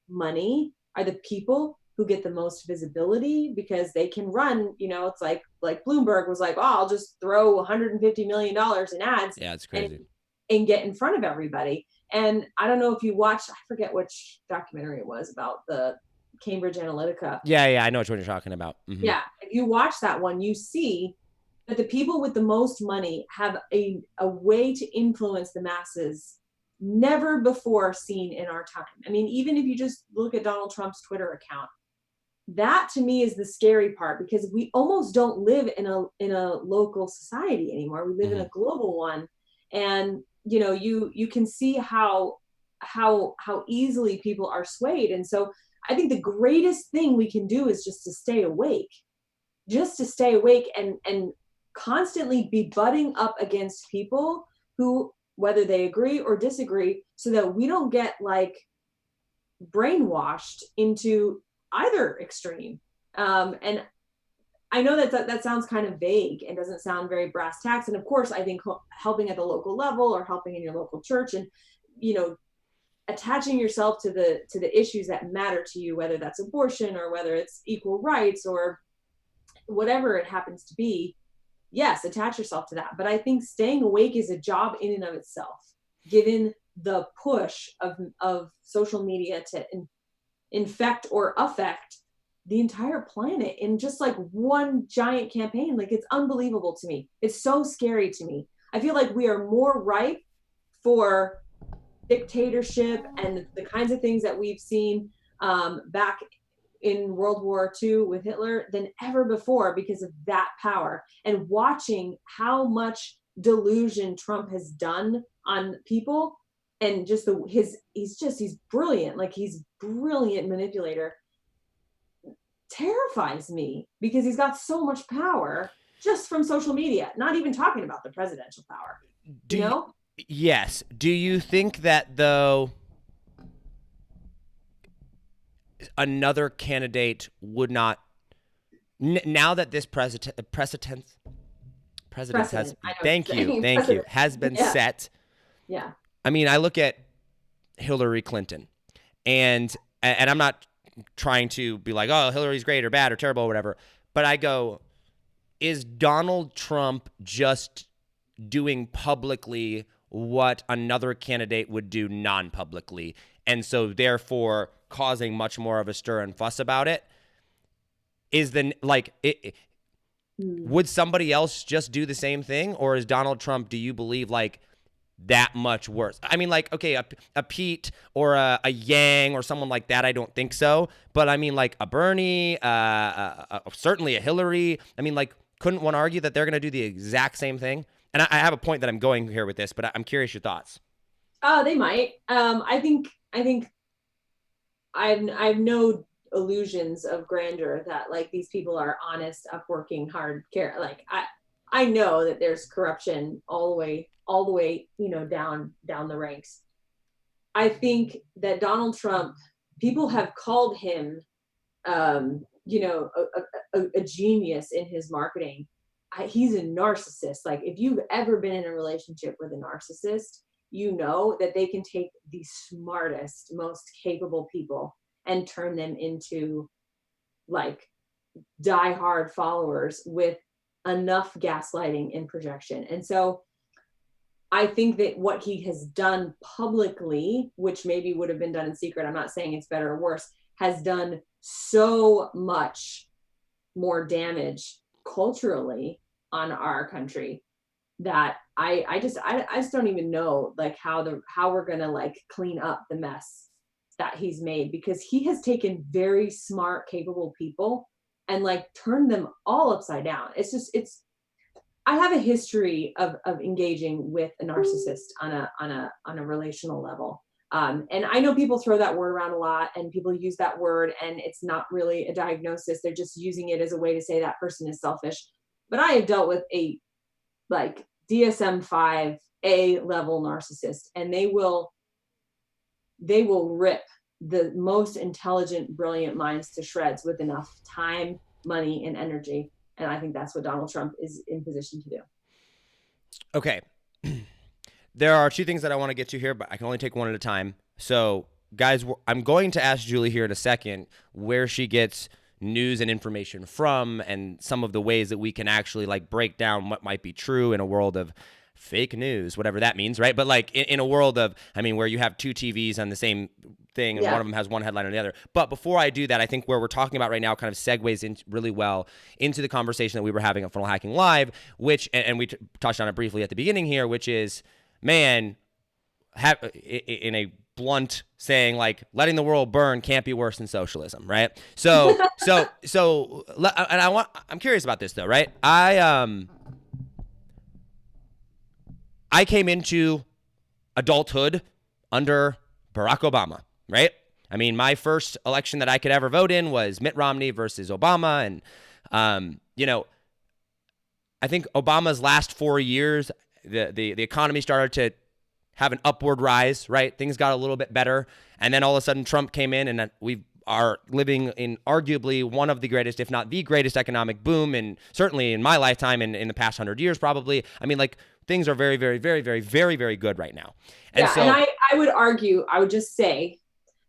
money are the people who get the most visibility, because they can run, it's like Bloomberg was like, oh, I'll just throw $150 million in ads. Yeah, it's crazy. And get in front of everybody. And I don't know if you watched, I forget which documentary it was about the Cambridge Analytica. Yeah, I know what you're talking about. Mm-hmm. Yeah, if you watch that one, you see that the people with the most money have a way to influence the masses never before seen in our time. I mean, even if you just look at Donald Trump's Twitter account, that to me is the scary part, because we almost don't live in a local society anymore. We live in a global one. And you can see how easily people are swayed. And so I think the greatest thing we can do is just to stay awake and constantly be butting up against people who, whether they agree or disagree, so that we don't get brainwashed into either extreme. And I know that sounds kind of vague and doesn't sound very brass tacks. And of course, I think helping at the local level or helping in your local church and, attaching yourself to the issues that matter to you, whether that's abortion or whether it's equal rights or whatever it happens to be. Yes, attach yourself to that. But I think staying awake is a job in and of itself, given the push of social media to infect or affect the entire planet in just one giant campaign. It's unbelievable to me. It's so scary to me. I feel like we are more ripe for dictatorship and the kinds of things that we've seen back in World War II with Hitler than ever before because of that power. And watching how much delusion Trump has done on people, and just he's brilliant. Like, he's brilliant manipulator, terrifies me because he's got so much power just from social media, not even talking about the presidential power. Yes. Do you think that, though, another candidate would not, now that this precedent has, thank you, has been set? Yeah. I mean, I look at Hillary Clinton, and I'm not trying to be like, oh, Hillary's great or bad or terrible or whatever, but I go, is Donald Trump just doing publicly what another candidate would do non-publicly, and so therefore causing much more of a stir and fuss about it? Would somebody else just do the same thing, or is Donald Trump, do you believe, like, that much worse? I mean, like, okay, a Pete or a Yang or someone like that, I don't think so. But I mean, like, a Bernie, certainly a Hillary. I mean, like, couldn't one argue that they're going to do the exact same thing? And I have a point that I'm going here with this, but I'm curious your thoughts. They might. I think I've no illusions of grandeur that, like, these people are honest, upworking, hard care. Like, I know that there's corruption all the way, down the ranks. I think that Donald Trump, people have called him, a genius in his marketing. He's a narcissist. Like, if you've ever been in a relationship with a narcissist, you know that they can take the smartest, most capable people and turn them into, like, diehard followers with enough gaslighting and projection. And so I think that what he has done publicly, which maybe would have been done in secret, I'm not saying it's better or worse, has done so much more damage culturally on our country that I just don't even know, like, how we're gonna, like, clean up the mess that he's made, because he has taken very smart, capable people and, like, turned them all upside down. I have a history of engaging with a narcissist on a relational level. And I know people throw that word around a lot, and people use that word, and it's not really a diagnosis. They're just using it as a way to say that person is selfish. But I have dealt with a, like, DSM-5 A level narcissist, and they will rip the most intelligent, brilliant minds to shreds with enough time, money, and energy. And I think that's what Donald Trump is in position to do. Okay. There are two things that I want to get to here, but I can only take one at a time. So, guys, I'm going to ask Julie here in a second where she gets news and information from, and some of the ways that we can actually, like, break down what might be true in a world of fake news, whatever that means, right? But, like, in a world of, I mean, where you have two TVs on the same thing, and one of them has one headline or the other. But before I do that, I think where we're talking about right now kind of segues in really well into the conversation that we were having on Funnel Hacking Live, which, and we touched on it briefly at the beginning here, which is, man, in a blunt saying, like, letting the world burn can't be worse than socialism, right? So, and I'm curious about this though, right? I came into adulthood under Barack Obama, right? I mean, my first election that I could ever vote in was Mitt Romney versus Obama. And, I think Obama's last 4 years, the economy started to have an upward rise, right? Things got a little bit better. And then all of a sudden Trump came in, and we are living in arguably one of the greatest, if not the greatest, economic boom, and certainly in my lifetime and in the past 100 years, probably. I mean, like, things are very, very, very, very, very, very good right now. And and I would argue, I would just say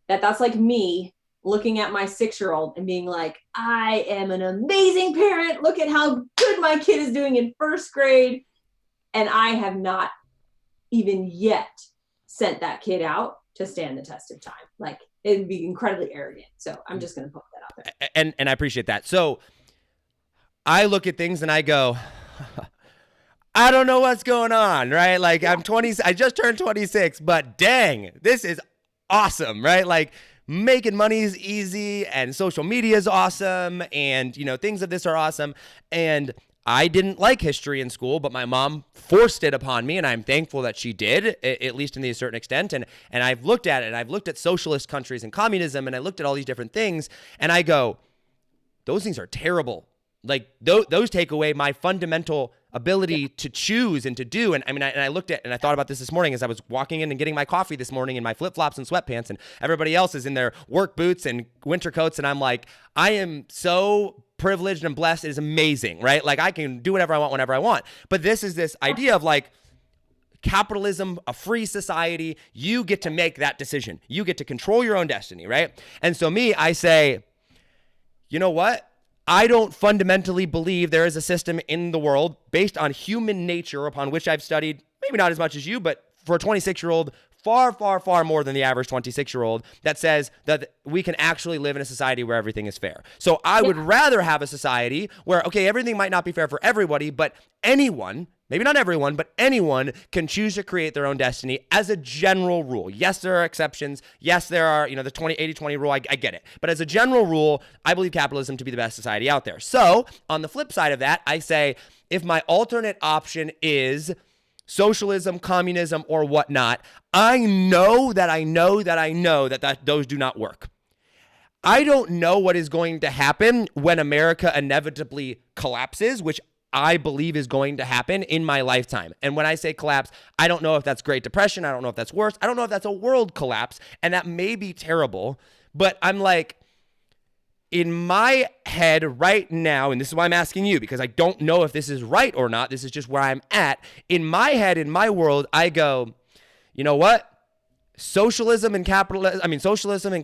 that that's like me looking at my 6-year-old and being like, I am an amazing parent. Look at how good my kid is doing in first grade. And I have not even yet sent that kid out to stand the test of time. Like, it'd be incredibly arrogant. So I'm just going to put that out there. And I appreciate that. So I look at things and I go, I don't know what's going on, right? Like, I'm 20, I just turned 26, but dang, this is awesome, right? Like, making money is easy and social media is awesome and, things of this are awesome. And I didn't like history in school, but my mom forced it upon me, and I'm thankful that she did, at least to a certain extent. And I've looked at it, and I've looked at socialist countries and communism, and I looked at all these different things, and I go, those things are terrible. Like those take away my fundamental ability to choose and to do. And I mean, I looked at, and I thought about this morning as I was walking in and getting my coffee this morning in my flip-flops and sweatpants, and everybody else is in their work boots and winter coats. And I'm like, I am so privileged and blessed. It is amazing, right? Like I can do whatever I want, whenever I want. But this is this idea of like capitalism, a free society. You get to make that decision. You get to control your own destiny, right? And so I say, you know what? I don't fundamentally believe there is a system in the world based on human nature upon which I've studied, maybe not as much as you, but for a 26-year-old, far, far, far more than the average 26-year-old that says that we can actually live in a society where everything is fair. So I would rather have a society where, okay, everything might not be fair for everybody, but anyone, maybe not everyone, but anyone can choose to create their own destiny as a general rule. Yes, there are exceptions. Yes, there are, the 80-20 rule. I get it. But as a general rule, I believe capitalism to be the best society out there. So on the flip side of that, I say if my alternate option is socialism, communism, or whatnot, I know that those do not work. I don't know what is going to happen when America inevitably collapses, which I believe is going to happen in my lifetime. And when I say collapse, I don't know if that's Great Depression. I don't know if that's worse. I don't know if that's a world collapse. And that may be terrible. But I'm like, in my head right now, and this is why I'm asking you, because I don't know if this is right or not. This is just where I'm at. In my head, in my world, I go, you know what? Socialism and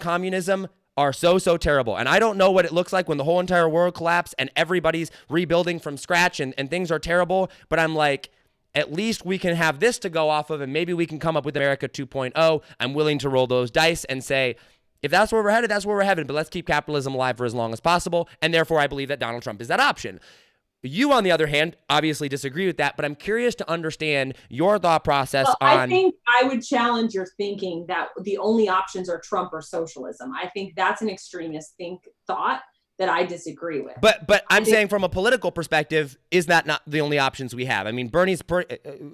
communism are so terrible. And I don't know what it looks like when the whole entire world collapsed and everybody's rebuilding from scratch and things are terrible. But I'm like, at least we can have this to go off of, and maybe we can come up with America 2.0. I'm willing to roll those dice and say, if that's where we're headed, that's where we're headed. But let's keep capitalism alive for as long as possible. And therefore, I believe that Donald Trump is that option. You, on the other hand, obviously disagree with that, but I'm curious to understand your thought process on... I think I would challenge your thinking that the only options are Trump or socialism. I think that's an extremist thought that I disagree with. But I'm saying from a political perspective, is that not the only options we have? I mean, Bernie's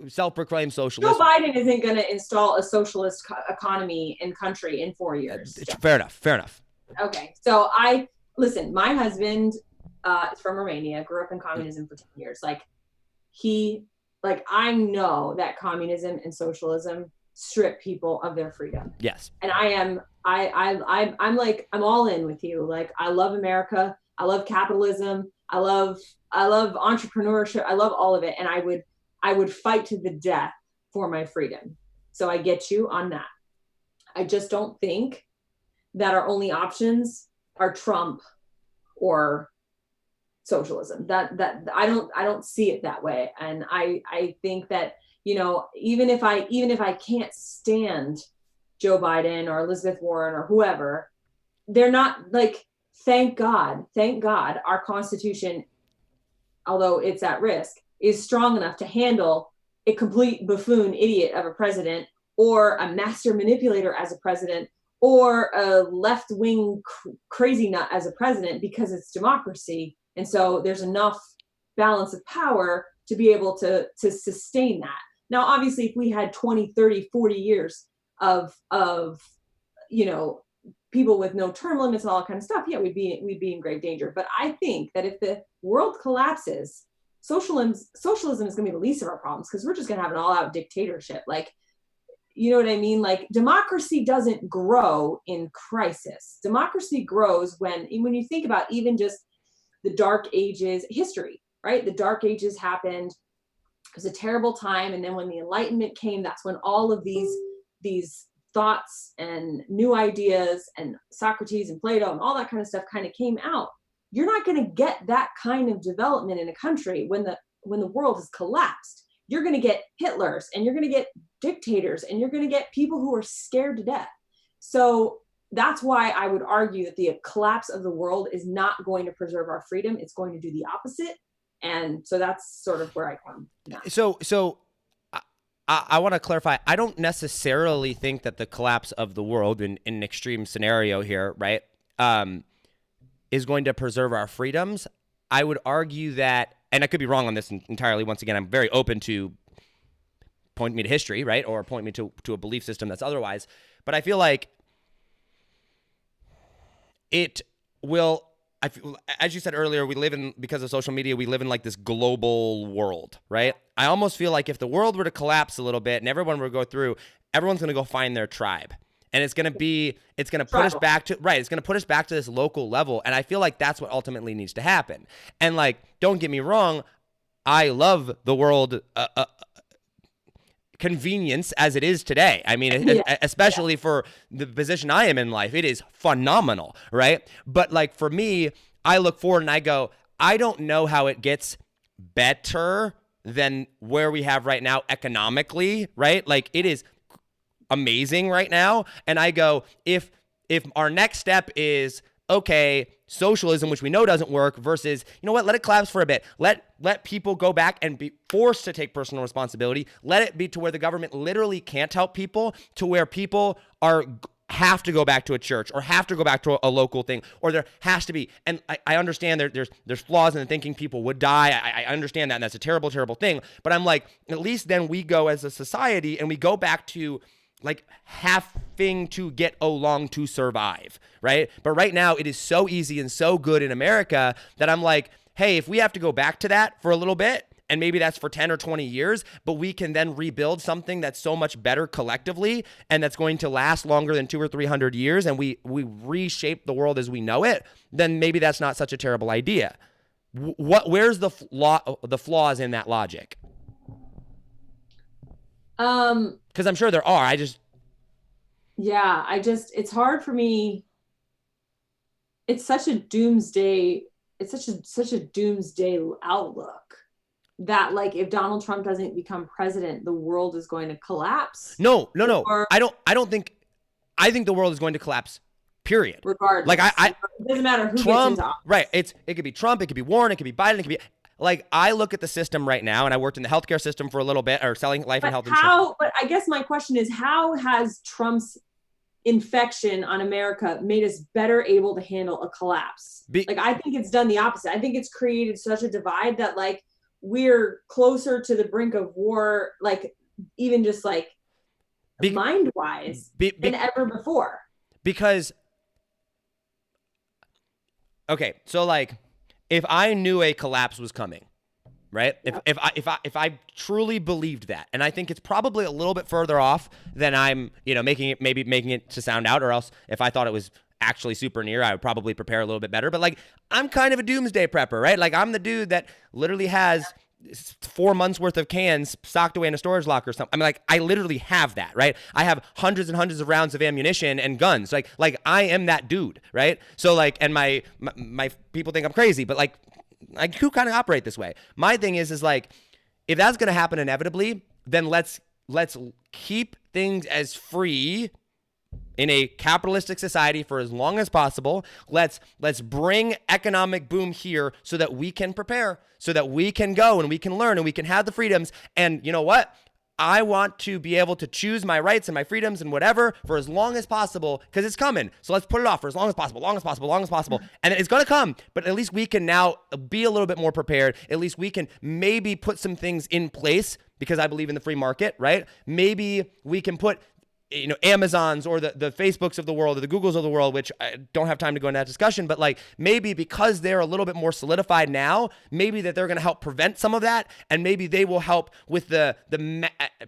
self-proclaimed socialist. Joe Biden isn't going to install a socialist economy and country in 4 years. Fair enough. Okay. So listen, my husband is from Romania, grew up in communism for 10 years. I know that communism and socialism strip people of their freedom. Yes. And I'm all in with you. Like, I love America. I love capitalism. I love entrepreneurship. I love all of it. And I would fight to the death for my freedom. So I get you on that. I just don't think that our only options are Trump or socialism. That I don't see it that way. And I think that, even if I can't stand Joe Biden or Elizabeth Warren or whoever, they're not thank God, our Constitution, although it's at risk, is strong enough to handle a complete buffoon idiot of a president, or a master manipulator as a president, or a left-wing crazy nut as a president, because it's democracy. And so there's enough balance of power to be able to sustain that. Now, obviously, if we had 20, 30, 40 years of people with no term limits and all that kind of stuff, yeah, we'd be in grave danger. But I think that if the world collapses, socialism is going to be the least of our problems, because we're just going to have an all-out dictatorship. You know what I mean? Democracy doesn't grow in crisis. Democracy grows when you think about even just the Dark Ages history, right? The Dark Ages happened. It was a terrible time. And then when the Enlightenment came, that's when all of these thoughts and new ideas and Socrates and Plato and all that kind of stuff kind of came out. You're not going to get that kind of development in a country when the world has collapsed. You're going to get Hitlers, and you're going to get dictators, and you're going to get people who are scared to death. So that's why I would argue that the collapse of the world is not going to preserve our freedom. It's going to do the opposite. And so that's sort of where I come. Yeah. So I want to clarify. I don't necessarily think that the collapse of the world in an extreme scenario here, right, is going to preserve our freedoms. I would argue that, and I could be wrong on this entirely. Once again, I'm very open to point me to history, right, or point me to a belief system that's otherwise. But I feel like it will. As you said earlier, because of social media, we live in like this global world, right? I almost feel like if the world were to collapse a little bit and everyone were to go through, everyone's going to go find their tribe. And it's going to put us back to, right, it's going to put us back to this local level. And I feel like that's what ultimately needs to happen. And like, don't get me wrong, I love the world convenience as it is today. I mean, especially for the position I am in life, it is phenomenal, right? But like for me, I look forward and I go, I don't know how it gets better than where we have right now economically, right? Like it is amazing right now. And I go, if our next step is, okay, socialism, which we know doesn't work, versus, you know what, let it collapse for a bit. Let people go back and be forced to take personal responsibility. Let it be to where the government literally can't help people, to where people have to go back to a church or have to go back to a local thing, or there has to be. And I understand there's flaws in the thinking. People would die. I understand that, and that's a terrible, terrible thing. But I'm like, at least then we go as a society and we go back to like having to get along to survive, right? But right now it is so easy and so good in America that I'm like, hey, if we have to go back to that for a little bit, and maybe that's for 10 or 20 years, but we can then rebuild something that's so much better collectively and that's going to last longer than 200 or 300 years, and we reshape the world as we know it, then maybe that's not such a terrible idea. Where's the flaws in that logic? Because I'm sure there are. It's hard for me. It's such a doomsday. It's such a doomsday outlook that like if Donald Trump doesn't become president, the world is going to collapse. No. I think the world is going to collapse. Period. Regardless, like it doesn't matter who Trump, gets into office. Right? It could be Trump, it could be Warren, it could be Biden, it could be. Like, I look at the system right now, and I worked in the healthcare system for a little bit, or selling life and health insurance. But I guess my question is, how has Trump's infection on America made us better able to handle a collapse? Like, I think it's done the opposite. I think it's created such a divide that, like, we're closer to the brink of war, like, even just, like, mind-wise than ever before. Because, okay, so, like, if I knew a collapse was coming, right? Yeah. If I truly believed that, and I think it's probably a little bit further off than I'm, making it to sound out, or else if I thought it was actually super near, I would probably prepare a little bit better. But like, I'm kind of a doomsday prepper, right? Like, I'm the dude that literally has 4 months worth of cans stocked away in a storage locker or something. I mean, like, I literally have that, right? I have hundreds and hundreds of rounds of ammunition and guns. Like I am that dude, right? So like, and my people think I'm crazy, but like, I do kind of operate this way. My thing is like, if that's going to happen inevitably, then let's keep things as free in a capitalistic society for as long as possible. Let's bring economic boom here so that we can prepare, so that we can go and we can learn and we can have the freedoms. And you know what? I want to be able to choose my rights and my freedoms and whatever for as long as possible, because it's coming. So let's put it off for as long as possible. And it's going to come, but at least we can now be a little bit more prepared. At least we can maybe put some things in place, because I believe in the free market, right? Maybe we can put Amazons or the Facebooks of the world or the Googles of the world, which I don't have time to go into that discussion, but like, maybe because they're a little bit more solidified now, maybe that they're going to help prevent some of that, and maybe they will help with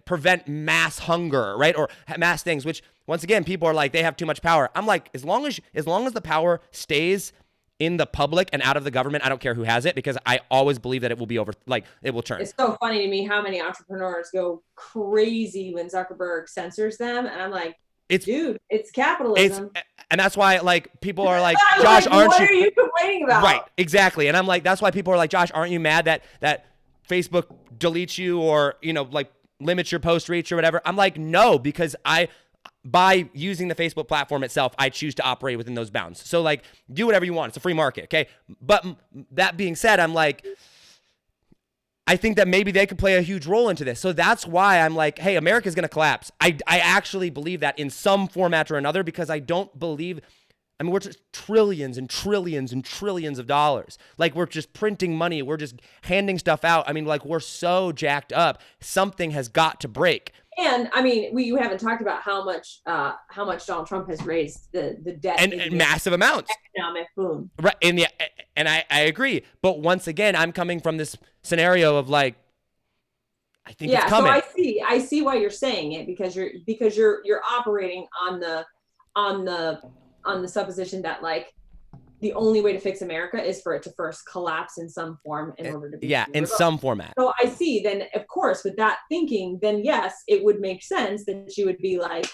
prevent mass hunger, right? Or mass things, which once again, people are like, they have too much power. I'm like, as long as the power stays in the public and out of the government, I don't care who has it, because I always believe that it will be it will turn. It's so funny to me how many entrepreneurs go crazy when Zuckerberg censors them. And I'm like, dude, it's capitalism. And that's why, like, people are like, Josh, what are you complaining about? Right, exactly. And I'm like, that's why people are like, Josh, aren't you mad that Facebook deletes you or, like, limits your post reach or whatever? I'm like, no, because by using the Facebook platform itself, I choose to operate within those bounds. So like, do whatever you want. It's a free market, okay? But that being said, I'm like, I think that maybe they could play a huge role into this. So that's why I'm like, hey, America's going to collapse. I actually believe that in some format or another, because I don't believe, I mean, we're just trillions and trillions and trillions of dollars. Like, we're just printing money. We're just handing stuff out. I mean, like, we're so jacked up. Something has got to break. And I mean, you haven't talked about how much Donald Trump has raised the debt and massive amounts. Economic boom. Right. And I agree. But once again, I'm coming from this scenario of like, I think it's coming. So I see why you're saying it, because you're operating on the supposition that like the only way to fix America is for it to first collapse in some form in order to be in some format. So I see. Then of course, with that thinking, then yes, it would make sense that you would be like,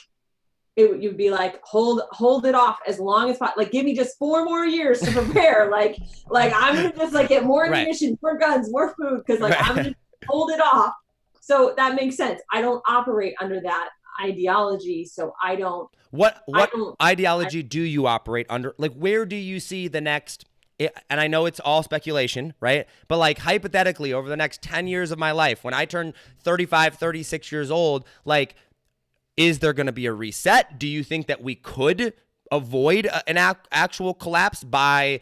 you'd be like, hold it off as long as possible. Like, give me just 4 more years to prepare. like I'm gonna just like get more ammunition, more guns, more food, because like I'm gonna hold it off. So that makes sense. I don't operate under that ideology, so I don't. What ideology do you operate under? Like, where do you see the next? And I know it's all speculation, right? But like, hypothetically, over the next 10 years of my life, when I turn 35, 36 years old, like, is there going to be a reset? Do you think that we could avoid an actual collapse by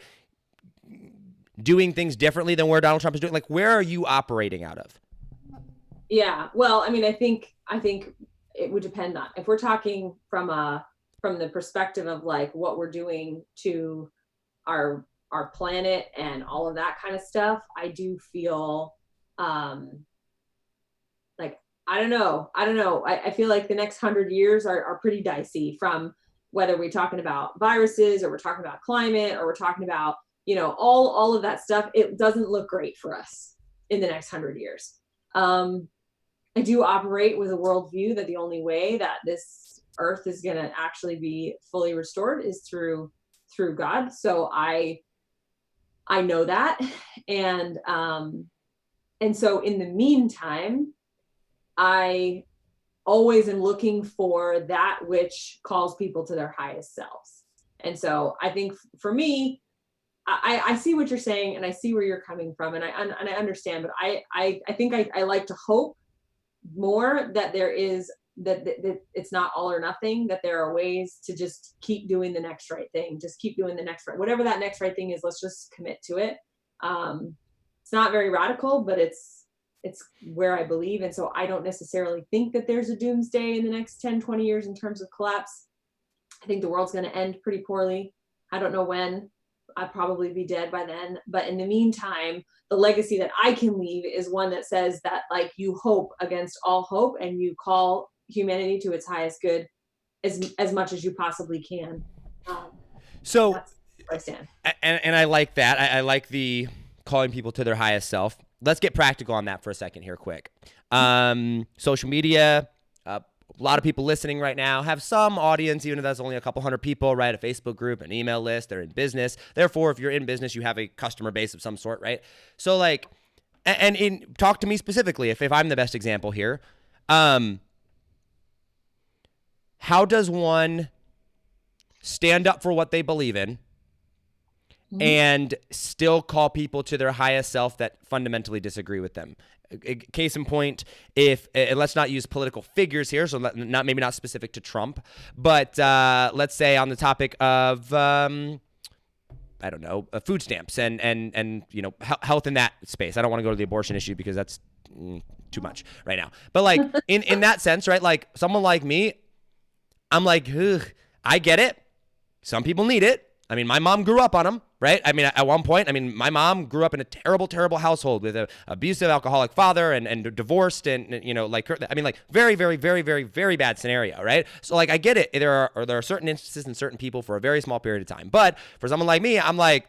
doing things differently than where Donald Trump is doing? Like, where are you operating out of? Yeah, well, I mean, I think it would depend on, if we're talking from the perspective of like what we're doing to our planet and all of that kind of stuff. I do feel like, I don't know. I feel like the next 100 years are pretty dicey, from whether we're talking about viruses or we're talking about climate or we're talking about, all of that stuff. It doesn't look great for us in the next 100 years. I do operate with a worldview that the only way that this earth is going to actually be fully restored is through God. So I know that. And so in the meantime, I always am looking for that which calls people to their highest selves. And so I think for me, I see what you're saying, and I see where you're coming from, and I understand, but I think I like to hope more that there is that it's not all or nothing, that there are ways to just keep doing the next right thing, just keep doing the next right, whatever that next right thing is. Let's just commit to it. It's not very radical, but it's where I believe. And so I don't necessarily think that there's a doomsday in the next 10, 20 years in terms of collapse. I think the world's going to end pretty poorly. I don't know when. I'd probably be dead by then. But in the meantime, the legacy that I can leave is one that says that, like, you hope against all hope and you call humanity to its highest good as much as you possibly can. So that's where I stand. And I like that. I like the calling people to their highest self. Let's get practical on that for a second here, quick. Social media, a lot of people listening right now have some audience, even if that's only a couple hundred people, right? A Facebook group, an email list, they're in business. Therefore, if you're in business, you have a customer base of some sort, right? So like, talk to me specifically, if I'm the best example here. How does one stand up for what they believe in and still call people to their highest self that fundamentally disagree with them? Case in point, if let's not use political figures here, so maybe not specific to Trump, but let's say on the topic of I don't know, food stamps and health in that space. I don't want to go to the abortion issue because that's too much right now. But like in that sense, right? Like someone like me, I'm like, ugh, I get it. Some people need it. I mean, my mom grew up on them, right? I mean, at one point, my mom grew up in a terrible, terrible household with an abusive, alcoholic father and divorced and, like very, very, very, very, very bad scenario, right? So like, I get it. There are certain instances and certain people for a very small period of time. But for someone like me, I'm like,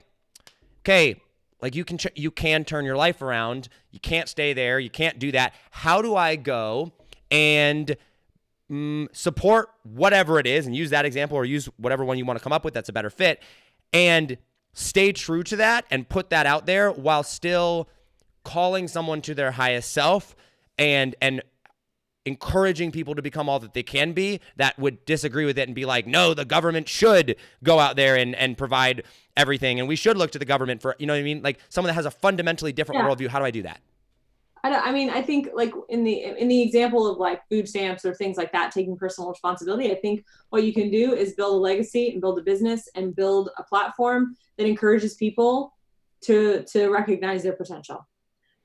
okay, like you can turn your life around. You can't stay there. You can't do that. How do I go and support whatever it is, and use that example or use whatever one you want to come up with that's a better fit, and stay true to that and put that out there while still calling someone to their highest self and encouraging people to become all that they can be that would disagree with it and be like, no, the government should go out there and provide everything, and we should look to the government for, you know what I mean? Like someone that has a fundamentally different worldview. How do I do that? I think like in the example of like food stamps or things like that, taking personal responsibility, I think what you can do is build a legacy and build a business and build a platform that encourages people to recognize their potential.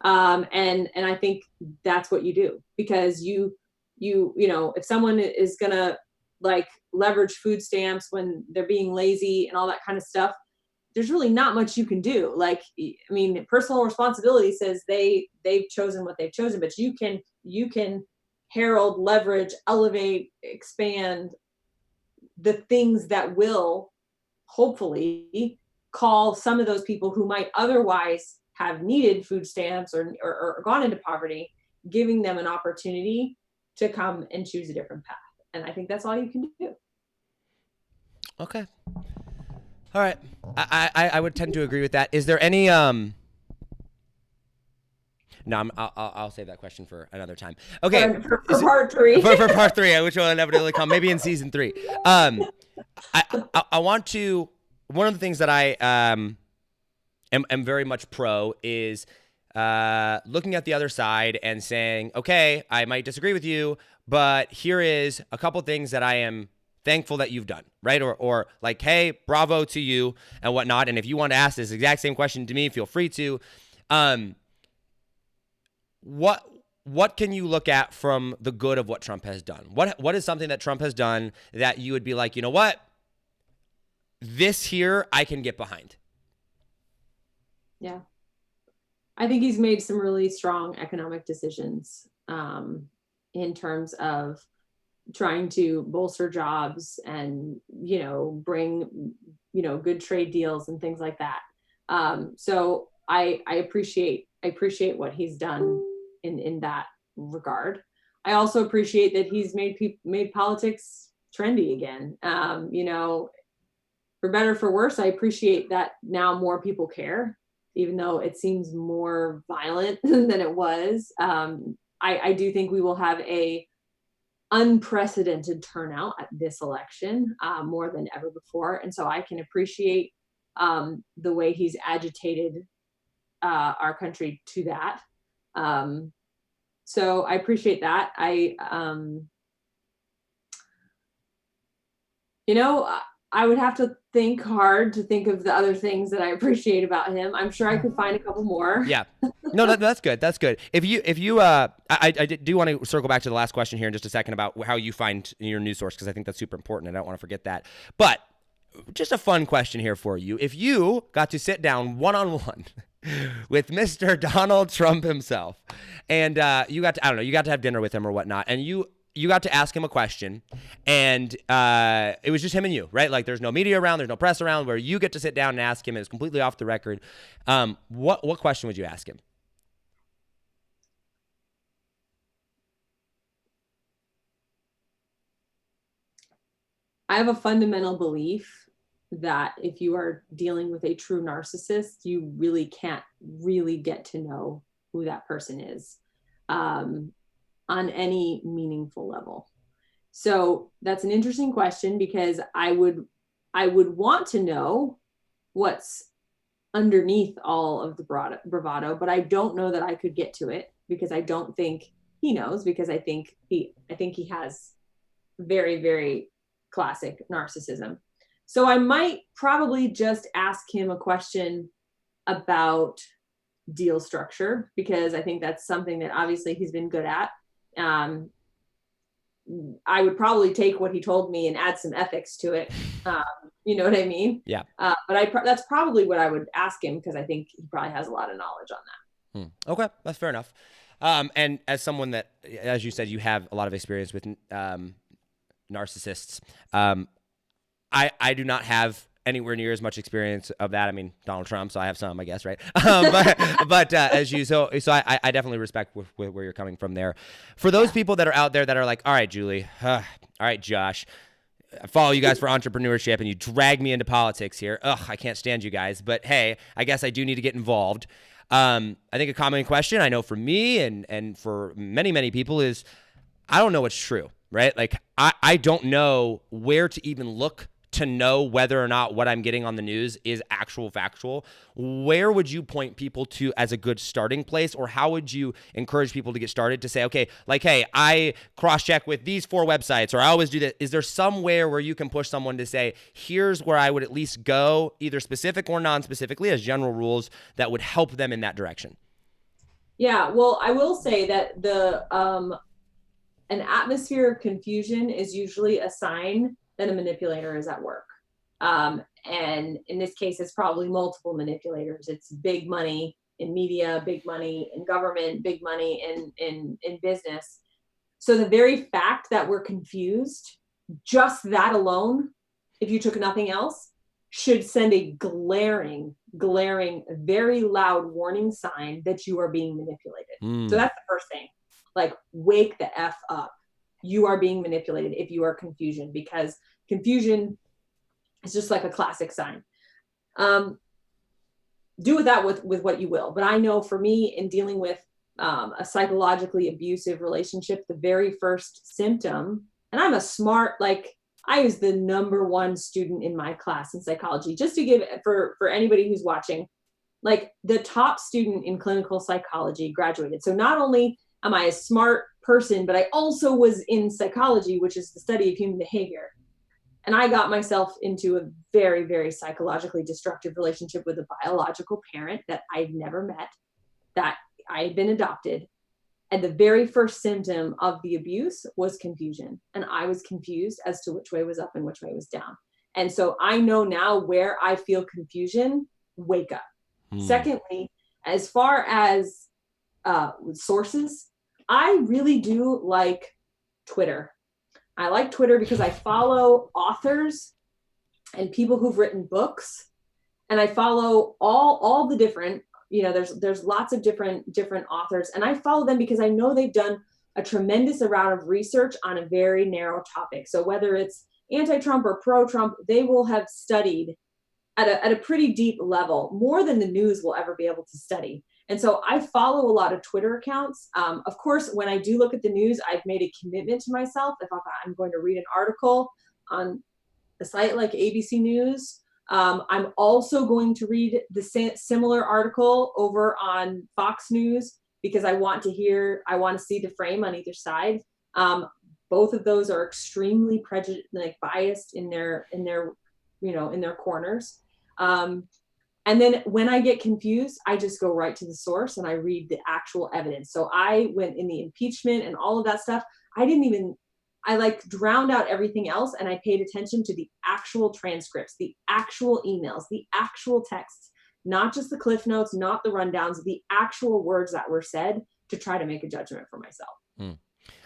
And I think that's what you do, because you know, if someone is gonna like leverage food stamps when they're being lazy and all that kind of stuff, there's really not much you can do. Like, I mean, personal responsibility says they've chosen what they've chosen, but you can herald, leverage, elevate, expand the things that will hopefully call some of those people who might otherwise have needed food stamps or gone into poverty, giving them an opportunity to come and choose a different path. And I think that's all you can do. Okay. All right. I would tend to agree with that. Is there any No, I'll save that question for another time. Okay. For part 3. For part 3, which will inevitably come maybe in season 3. I want to. One of the things that I am very much pro is looking at the other side and saying, okay, I might disagree with you, but here is a couple things that I am thankful that you've done, right? Or like, hey, bravo to you and whatnot. And if you want to ask this exact same question to me, feel free to. What can you look at from the good of what Trump has done? What is something that Trump has done that you would be like, you know what? This here I can get behind. Yeah. I think he's made some really strong economic decisions in terms of trying to bolster jobs and, you know, bring, you know, good trade deals and things like that. So I appreciate what he's done in that regard. I also appreciate that he's made politics trendy again. You know, for better or for worse, I appreciate that now more people care, even though it seems more violent than it was. I do think we will have a unprecedented turnout at this election, more than ever before. And so I can appreciate the way he's agitated our country to that. So I appreciate that. You know, I would have to think hard to think of the other things that I appreciate about him. I'm sure I could find a couple more. Yeah. No, that's good. That's good. If you, I do want to circle back to the last question here in just a second about how you find your news source, because I think that's super important and I don't want to forget that. But just a fun question here for you. If you got to sit down one-on-one with Mr. Donald Trump himself, and you got to have dinner with him or whatnot, and you got to ask him a question, and it was just him and you, right? Like there's no media around, there's no press around, where you get to sit down and ask him, and it's completely off the record. What question would you ask him? I have a fundamental belief that if you are dealing with a true narcissist, you really can't really get to know who that person is on any meaningful level. So that's an interesting question, because I would want to know what's underneath all of the bravado, but I don't know that I could get to it, because I don't think he knows, because I think he has very, very classic narcissism. So I might probably just ask him a question about deal structure, because I think that's something that obviously he's been good at. I would probably take what he told me and add some ethics to it. You know what I mean? Yeah. But that's probably what I would ask him, because I think he probably has a lot of knowledge on that. Okay, that's fair enough. And as someone that, as you said, you have a lot of experience with narcissists. I do not have anywhere near as much experience of that. I mean, Donald Trump, so I have some, I guess, right? But as you, so I definitely respect where you're coming from there. For those people that are out there that are like, all right, Julie, all right, Josh, I follow you guys for entrepreneurship, and you drag me into politics here. Ugh, I can't stand you guys. But hey, I guess I do need to get involved. I think a common question I know for me and for many, many people is, I don't know what's true, right? Like I don't know where to even look to know whether or not what I'm getting on the news is actual factual, where would you point people to as a good starting place? Or how would you encourage people to get started to say, okay, like, hey, I cross-check with these 4 websites, or I always do that. Is there somewhere where you can push someone to say, here's where I would at least go, either specific or non-specifically, as general rules that would help them in that direction? Yeah, well, I will say that an atmosphere of confusion is usually a sign that a manipulator is at work. And in this case, it's probably multiple manipulators. It's big money in media, big money in government, big money in business. So the very fact that we're confused, just that alone, if you took nothing else, should send a glaring, very loud warning sign that you are being manipulated. So that's the first thing. Like, wake the F up. You are being manipulated if you are confusion, because confusion is just like a classic sign. Do with that with what you will. But I know for me, in dealing with a psychologically abusive relationship, the very first symptom, and I'm a smart, like, I was the #1 student in my class in psychology, just to give for anybody who's watching, like, the top student in clinical psychology graduated. So not only am I a smart person, but I also was in psychology, which is the study of human behavior. And I got myself into a very, very psychologically destructive relationship with a biological parent that I'd never met, that I had been adopted. And the very first symptom of the abuse was confusion. And I was confused as to which way was up and which way was down. And so I know now where I feel confusion, wake up. Secondly, as far as sources, I really do like Twitter. I like Twitter because I follow authors and people who've written books, and I follow all the different, there's lots of different authors, and I follow them because I know they've done a tremendous amount of research on a very narrow topic. So whether it's anti-Trump or pro-Trump, they will have studied at a pretty deep level, more than the news will ever be able to study. And so I follow a lot of Twitter accounts. Of course, when I do look at the news, I've made a commitment to myself. If I'm going to read an article on a site like ABC News, I'm also going to read the similar article over on Fox News, because I want to see the frame on either side. Both of those are extremely biased in their corners. And then when I get confused, I just go right to the source and I read the actual evidence. So I went in the impeachment and all of that stuff. I drowned out everything else, and I paid attention to the actual transcripts, the actual emails, the actual texts, not just the cliff notes, not the rundowns, the actual words that were said, to try to make a judgment for myself. And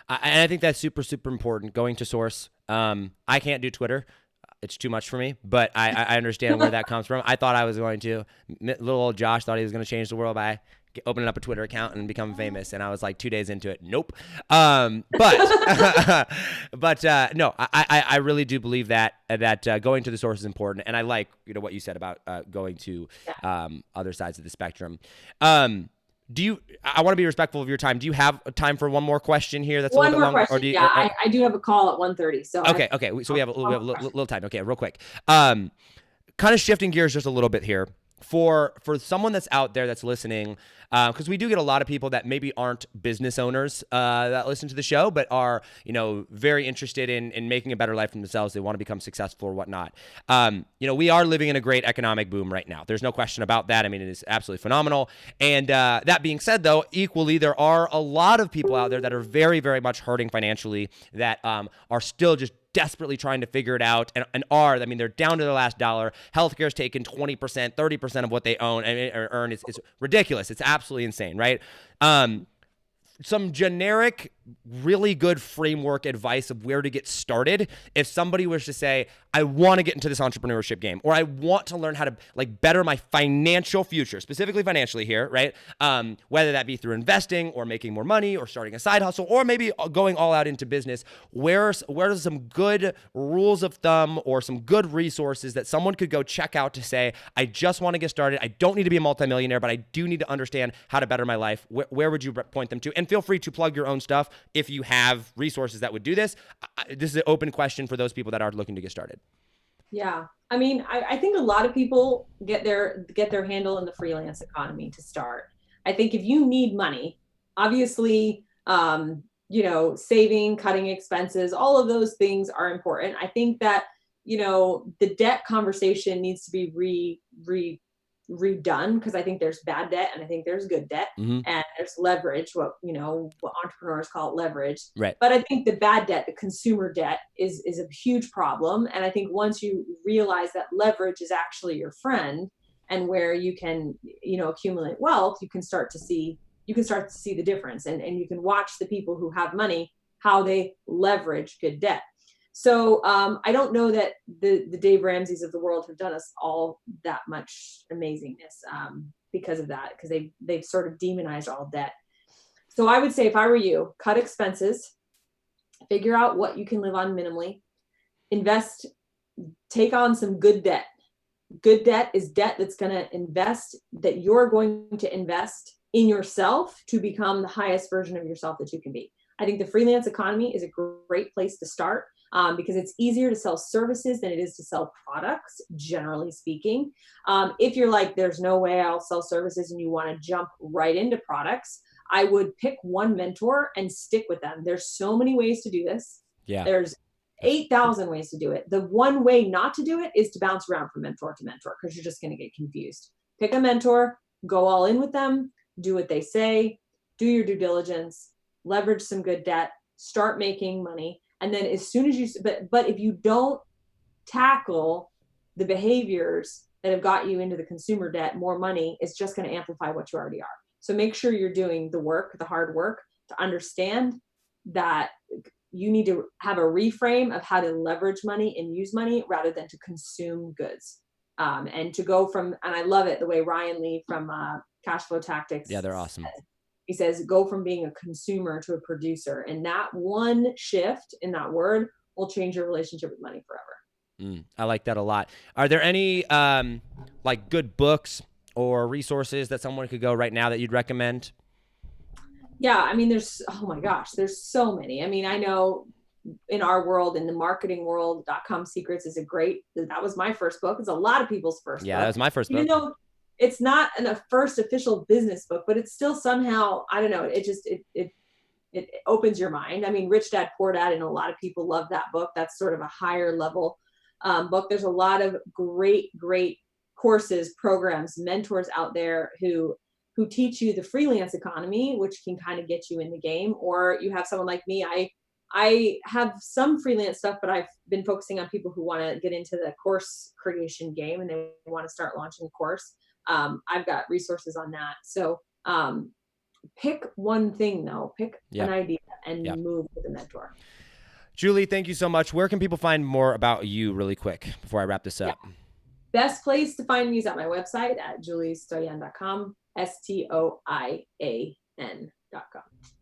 I think that's super, super important, going to source. I can't do Twitter. It's too much for me, but I understand where that comes from. I thought I was going to. Little old Josh thought he was going to change the world by opening up a Twitter account and become famous, and I was like 2 days into it. Nope. But no, I really do believe that going to the source is important, and I like what you said about going to other sides of the spectrum. I want to be respectful of your time. Do you have time for one more question here? That's one a more little bit question. I do have a call at 1:30. So okay. So we have a little time. Okay, real quick. Kind of shifting gears just a little bit here. For someone that's out there that's listening, because we do get a lot of people that maybe aren't business owners that listen to the show, but are very interested in making a better life for themselves. They want to become successful or whatnot. We are living in a great economic boom right now. There's no question about that. I mean, it is absolutely phenomenal. And that being said, though, equally there are a lot of people out there that are very, very much hurting financially, that are still just desperately trying to figure it out and they're down to their last dollar. Healthcare's taken 20%, 30% of what they own and earn. It's ridiculous. It's absolutely insane, right? Some generic, really good framework advice of where to get started if somebody was to say, I want to get into this entrepreneurship game, or I want to learn how to better my financial future, specifically financially here, right? Whether that be through investing or making more money or starting a side hustle, or maybe going all out into business. Where are some good rules of thumb or some good resources that someone could go check out to say, I just want to get started. I don't need to be a multimillionaire, but I do need to understand how to better my life. Where would you point them to? And feel free to plug your own stuff if you have resources that would do this. This is an open question for those people that are looking to get started. Yeah. I mean, I think a lot of people get their handle in the freelance economy to start. I think if you need money, obviously, saving, cutting expenses, all of those things are important. I think that, the debt conversation needs to be redone, because I think there's bad debt and I think there's good debt, Mm-hmm. and there's leverage, what entrepreneurs call leverage. Right. But I think the bad debt, the consumer debt, is a huge problem. And I think once you realize that leverage is actually your friend, and where you can, accumulate wealth, you can start to see the difference, and you can watch the people who have money, how they leverage good debt. So I don't know that the Dave Ramseys of the world have done us all that much amazingness, because of that, because they've sort of demonized all debt. So I would say, if I were you, cut expenses, figure out what you can live on minimally, invest, take on some good debt. Good debt is debt that you're going to invest in yourself to become the highest version of yourself that you can be. I think the freelance economy is a great place to start, because it's easier to sell services than it is to sell products, generally speaking. If you're like, there's no way I'll sell services, and you want to jump right into products, I would pick one mentor and stick with them. There's so many ways to do this. Yeah. There's 8,000 ways to do it. The one way not to do it is to bounce around from mentor to mentor, because you're just going to get confused. Pick a mentor, go all in with them, do what they say, do your due diligence, leverage some good debt, start making money. And then as soon as but if you don't tackle the behaviors that have got you into the consumer debt, more money is just going to amplify what you already are. So make sure you're doing the work, the hard work, to understand that you need to have a reframe of how to leverage money and use money rather than to consume goods. And to go from, and I love it, the way Ryan Lee from Cash Flow Tactics. Yeah, they're awesome. He says, go from being a consumer to a producer. And that one shift in that word will change your relationship with money forever. I like that a lot. Are there any like good books or resources that someone could go right now that you'd recommend? Yeah, I mean, oh my gosh, there's so many. I mean, I know in our world, in the marketing world, .com Secrets is that was my first book. It's a lot of people's first book. Yeah, that was my first book. Even though it's not a first official business book, but it's still somehow, I don't know, it opens your mind. I mean, Rich Dad, Poor Dad, and a lot of people love that book. That's sort of a higher level book. There's a lot of great courses, programs, mentors out there who teach you the freelance economy, which can kind of get you in the game. Or you have someone like me. I have some freelance stuff, but I've been focusing on people who want to get into the course creation game and they want to start launching a course. I've got resources on that. So pick one thing, though. Pick an idea and move with a mentor. Julie, thank you so much. Where can people find more about you really quick before I wrap this up? Yeah. Best place to find me is at my website at juliestoian.com, STOIAN.com.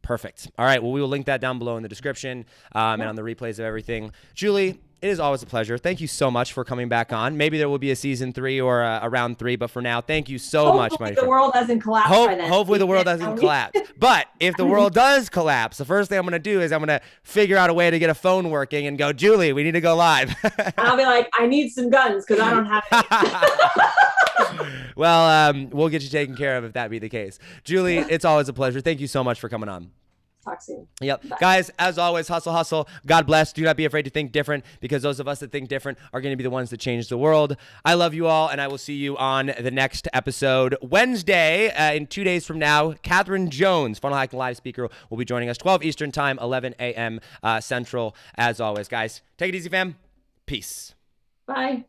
Perfect. All right. Well, we will link that down below in the description and on the replays of everything. Julie, it is always a pleasure. Thank you so much for coming back on. Maybe there will be a season 3 or a round 3, but for now, thank you so much, my friend. Hopefully the world doesn't collapse by then. Hopefully the world doesn't collapse. But if the world does collapse, the first thing I'm going to do is I'm going to figure out a way to get a phone working and go, Julie, we need to go live. And I'll be like, I need some guns because I don't have any. Well, we'll get you taken care of if that be the case. Julie, it's always a pleasure. Thank you so much for coming on. Talk soon. Yep. Bye. Guys, as always, hustle, hustle. God bless. Do not be afraid to think different, because those of us that think different are going to be the ones that change the world. I love you all, and I will see you on the next episode. Wednesday, in 2 days from now, Catherine Jones, Funnel Hacking Live speaker, will be joining us 12 Eastern time, 11 a.m. Central, as always. Guys, take it easy, fam. Peace. Bye.